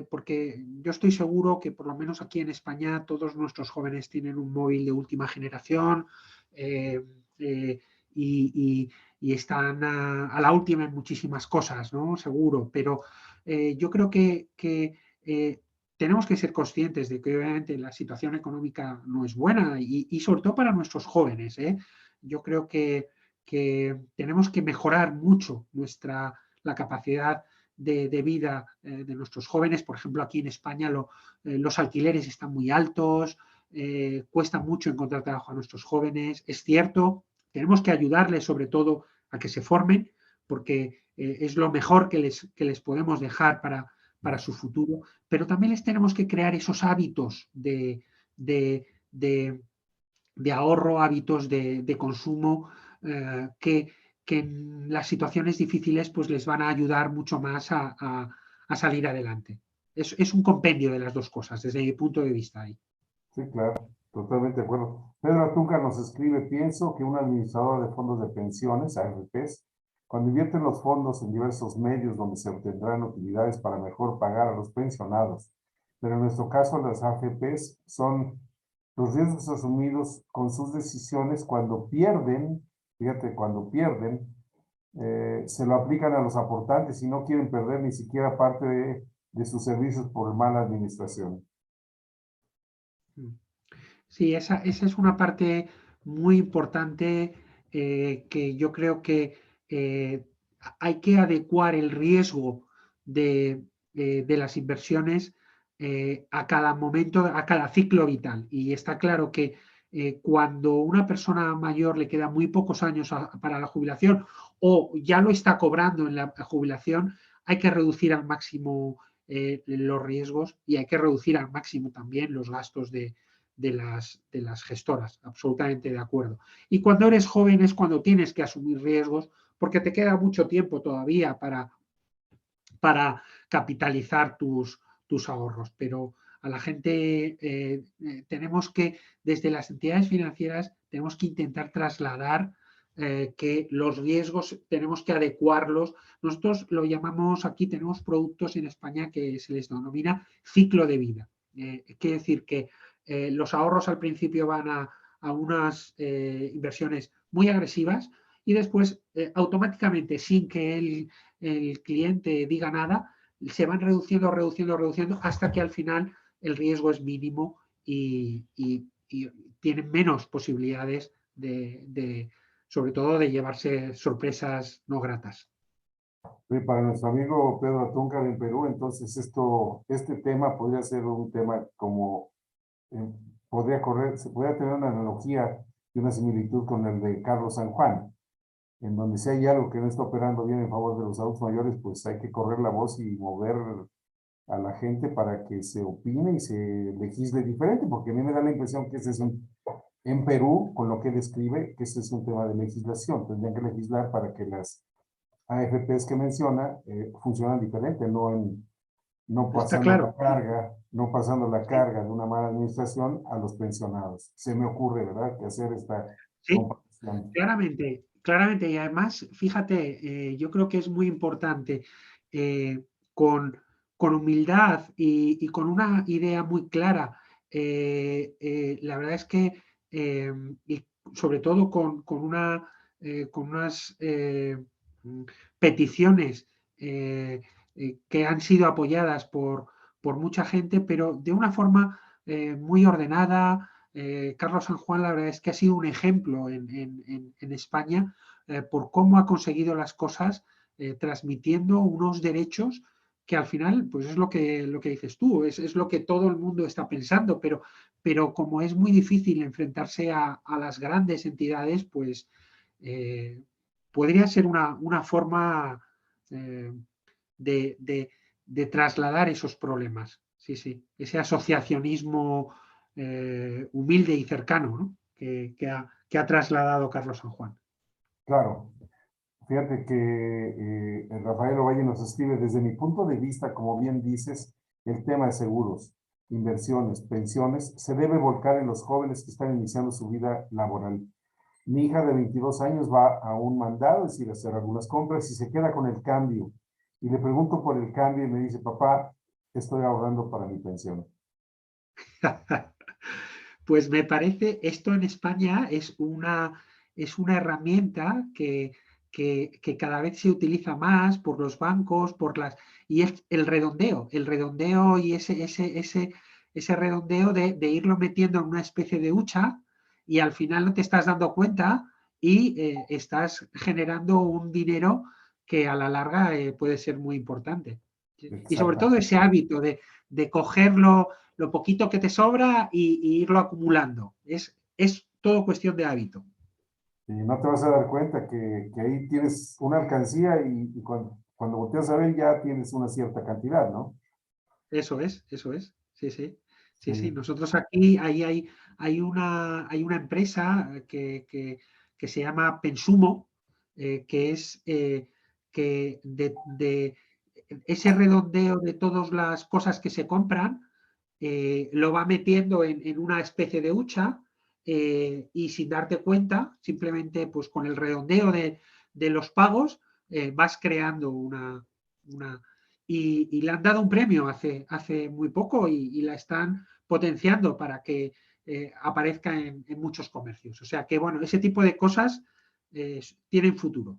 porque yo estoy seguro que por lo menos aquí en España todos nuestros jóvenes tienen un móvil de última generación, eh, eh, y están a la última en muchísimas cosas, ¿no? Seguro, pero yo creo que tenemos que ser conscientes de que obviamente la situación económica no es buena, y sobre todo para nuestros jóvenes, ¿eh? Yo creo que tenemos que mejorar mucho la capacidad de vida de nuestros jóvenes. Por ejemplo, aquí en España los alquileres están muy altos, cuesta mucho encontrar trabajo a nuestros jóvenes. Es cierto, tenemos que ayudarles sobre todo a que se formen, porque es lo mejor que les podemos dejar para su futuro, pero también les tenemos que crear esos hábitos de ahorro, hábitos de consumo, que en las situaciones difíciles pues les van a ayudar mucho más a salir adelante. Es un compendio de las dos cosas, desde mi punto de vista ahí. Sí, claro, totalmente de acuerdo. Pedro Atunca nos escribe: pienso que un administrador de fondos de pensiones, AFPs, cuando invierte los fondos en diversos medios donde se obtendrán utilidades para mejor pagar a los pensionados, pero en nuestro caso las AFPs son los riesgos asumidos con sus decisiones cuando pierden, fíjate, cuando pierden, se lo aplican a los aportantes y no quieren perder ni siquiera parte de sus servicios por mala administración. Sí, esa es una parte muy importante, que yo creo que hay que adecuar el riesgo de las inversiones a cada momento, a cada ciclo vital. Y está claro que cuando una persona mayor le quedan muy pocos años para la jubilación, o ya lo está cobrando en la jubilación, hay que reducir al máximo los riesgos, y hay que reducir al máximo también los gastos de las gestoras. Absolutamente de acuerdo. Y cuando eres joven es cuando tienes que asumir riesgos, porque te queda mucho tiempo todavía para capitalizar tus ahorros. Pero a la gente tenemos que, desde las entidades financieras, tenemos que intentar trasladar que los riesgos tenemos que adecuarlos. Nosotros lo llamamos, aquí tenemos productos en España que se les denomina ciclo de vida. Quiere decir que los ahorros al principio van a unas inversiones muy agresivas, y después automáticamente, sin que el cliente diga nada, se van reduciendo, reduciendo, reduciendo, hasta que al final el riesgo es mínimo, y tienen menos posibilidades sobre todo de llevarse sorpresas no gratas. Para nuestro amigo Pedro Atunca en Perú, entonces este tema podría ser un tema como, se podría tener una analogía y una similitud con el de Carlos San Juan, en donde si hay algo que no está operando bien en favor de los adultos mayores, pues hay que correr la voz y mover a la gente para que se opine y se legisle diferente, porque a mí me da la impresión que en Perú, con lo que él describe, que ese es un tema de legislación. Tendrían que legislar para que las AFPs que menciona funcionan diferente, no Está pasando claro. no pasando la carga de una mala administración a los pensionados. Se me ocurre, ¿verdad?, que hacer esta Sí, comparación. claramente, claramente. Y además, fíjate, yo creo que es muy importante, eh, con humildad y con una idea muy clara. La verdad es que, y sobre todo con unas peticiones que han sido apoyadas por mucha gente, pero de una forma muy ordenada. Carlos San Juan, la verdad es que ha sido un ejemplo en España por cómo ha conseguido las cosas, transmitiendo unos derechos que al final, pues es lo que dices tú, es lo que todo el mundo está pensando, pero como es muy difícil enfrentarse a las grandes entidades, pues podría ser una forma de trasladar esos problemas. sí, sí. Ese asociacionismo humilde y cercano, ¿no? que ha trasladado Carlos San Juan. Claro. Fíjate que Rafael Ovalle nos escribe, desde mi punto de vista, como bien dices, el tema de seguros, inversiones, pensiones, se debe volcar en los jóvenes que están iniciando su vida laboral. Mi hija de 22 años va a un mandado, es decir, a hacer algunas compras y se queda con el cambio. Y le pregunto por el cambio y me dice, papá, estoy ahorrando para mi pensión. Pues me parece, esto en España es una herramienta que cada vez se utiliza más por los bancos, y es el redondeo y ese redondeo de irlo metiendo en una especie de hucha y al final no te estás dando cuenta y estás generando un dinero que a la larga puede ser muy importante. Y sobre todo ese hábito de cogerlo, lo poquito que te sobra y irlo acumulando. Es todo cuestión de hábito. Y no te vas a dar cuenta que ahí tienes una alcancía y cuando volteas a ver ya tienes una cierta cantidad, ¿no? Eso es. Sí, sí. Sí, Sí. sí. Nosotros aquí hay una empresa que se llama Pensumo, que es que de ese redondeo de todas las cosas que se compran, lo va metiendo en una especie de hucha y sin darte cuenta, simplemente pues con el redondeo de los pagos, vas creando y le han dado un premio hace muy poco y la están potenciando para que aparezca en muchos comercios. O sea que, bueno, ese tipo de cosas tienen futuro.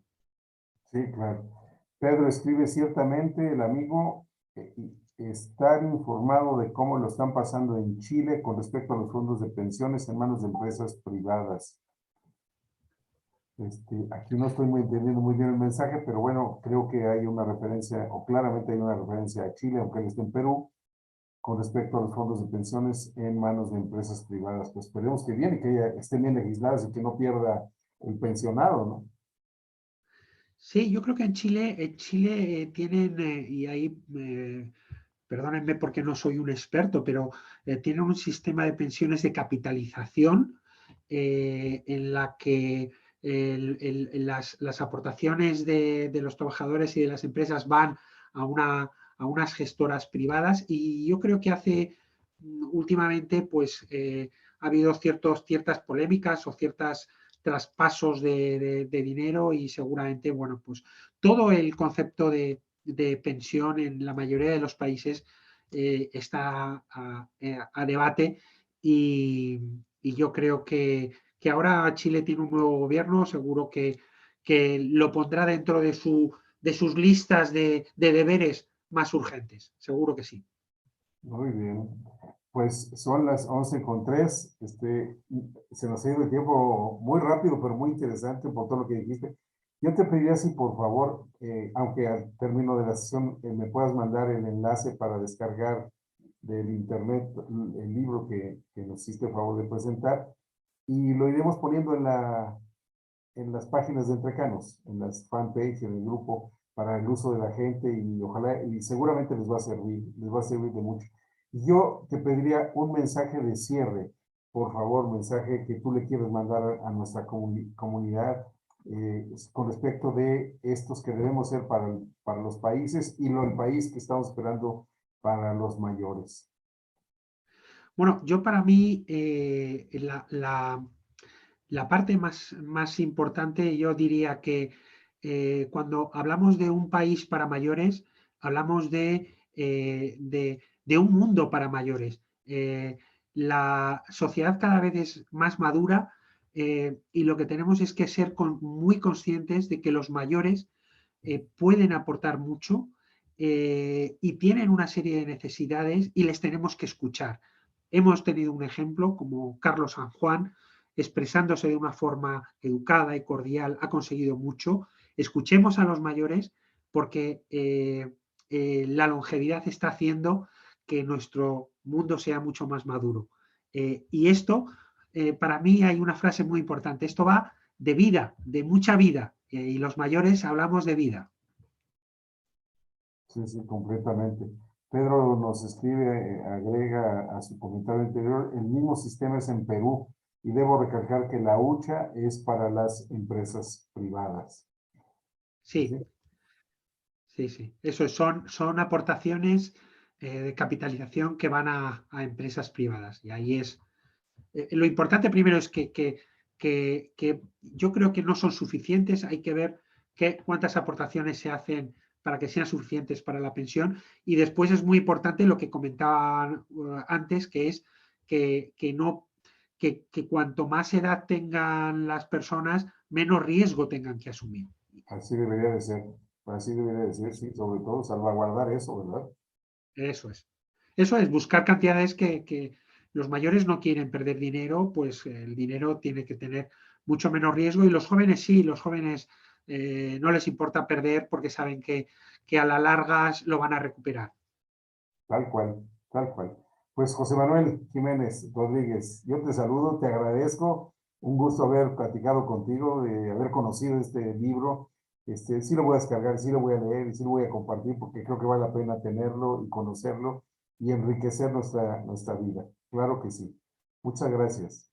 Sí, claro. Pedro escribe, ciertamente el amigo estar informado de cómo lo están pasando en Chile con respecto a los fondos de pensiones en manos de empresas privadas. Aquí no estoy entendiendo muy bien el mensaje, pero bueno, creo que hay una referencia, o claramente hay una referencia a Chile, aunque él esté en Perú, con respecto a los fondos de pensiones en manos de empresas privadas. Pues esperemos que bien y que estén bien legisladas y que no pierda el pensionado, ¿no? Sí, yo creo que en Chile tienen, y ahí, perdónenme porque no soy un experto, pero tienen un sistema de pensiones de capitalización en la que las aportaciones de los trabajadores y de las empresas van a unas gestoras privadas y yo creo que últimamente pues ha habido ciertas polémicas o ciertas traspasos de dinero y seguramente, bueno, pues todo el concepto de pensión en la mayoría de los países está a debate y yo creo que ahora Chile tiene un nuevo gobierno, seguro que lo pondrá dentro de sus listas de deberes más urgentes, seguro que sí. Muy bien. Pues son las 11:03. Se nos ha ido el tiempo muy rápido, pero muy interesante por todo lo que dijiste. Yo te pediría si por favor, aunque al término de la sesión me puedas mandar el enlace para descargar del internet el libro que nos hiciste el favor de presentar y lo iremos poniendo en las páginas de Entrecanos, en las fanpage, en el grupo, para el uso de la gente y ojalá, y seguramente les va a servir de mucho. Yo te pediría un mensaje de cierre, por favor, mensaje que tú le quieres mandar a nuestra comunidad con respecto de estos que debemos ser para los países y el país que estamos esperando para los mayores. Bueno, yo para mí la parte más importante, yo diría que cuando hablamos de un país para mayores, hablamos de un mundo para mayores. La sociedad cada vez es más madura y lo que tenemos es que ser muy conscientes de que los mayores pueden aportar mucho y tienen una serie de necesidades y les tenemos que escuchar. Hemos tenido un ejemplo como Carlos San Juan, expresándose de una forma educada y cordial, ha conseguido mucho. Escuchemos a los mayores porque la longevidad está haciendo que nuestro mundo sea mucho más maduro. Y esto, para mí hay una frase muy importante, esto va de vida, de mucha vida, y los mayores hablamos de vida. Sí, sí, completamente. Pedro nos escribe, agrega a su comentario anterior, el mismo sistema es en Perú y debo recalcar que la hucha es para las empresas privadas. Sí, sí. Eso son aportaciones de capitalización que van a empresas privadas. Y ahí es... lo importante primero es que yo creo que no son suficientes. Hay que ver cuántas aportaciones se hacen para que sean suficientes para la pensión. Y después es muy importante lo que comentaba antes, que es que cuanto más edad tengan las personas, menos riesgo tengan que asumir. Así debería de ser, sí, sobre todo salvaguardar eso, ¿verdad? Eso es buscar cantidades que los mayores no quieren perder dinero, pues el dinero tiene que tener mucho menos riesgo y los jóvenes sí, los jóvenes no les importa perder porque saben que a la larga lo van a recuperar. Tal cual, tal cual. Pues José Manuel Jiménez Rodríguez, yo te saludo, te agradezco, un gusto haber platicado contigo, de haber conocido este libro. Sí lo voy a descargar, sí lo voy a leer y sí lo voy a compartir porque creo que vale la pena tenerlo y conocerlo y enriquecer nuestra vida. Claro que sí. Muchas gracias.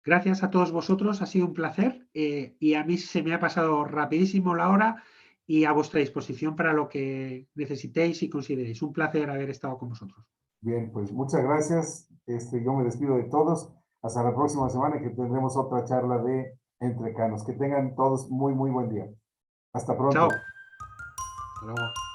Gracias a todos vosotros, ha sido un placer y a mí se me ha pasado rapidísimo la hora y a vuestra disposición para lo que necesitéis y consideréis. Un placer haber estado con vosotros. Bien, pues muchas gracias. Yo me despido de todos. Hasta la próxima semana que tendremos otra charla de Entre Canos. Que tengan todos muy buen día. Hasta pronto. Chao. Hasta luego.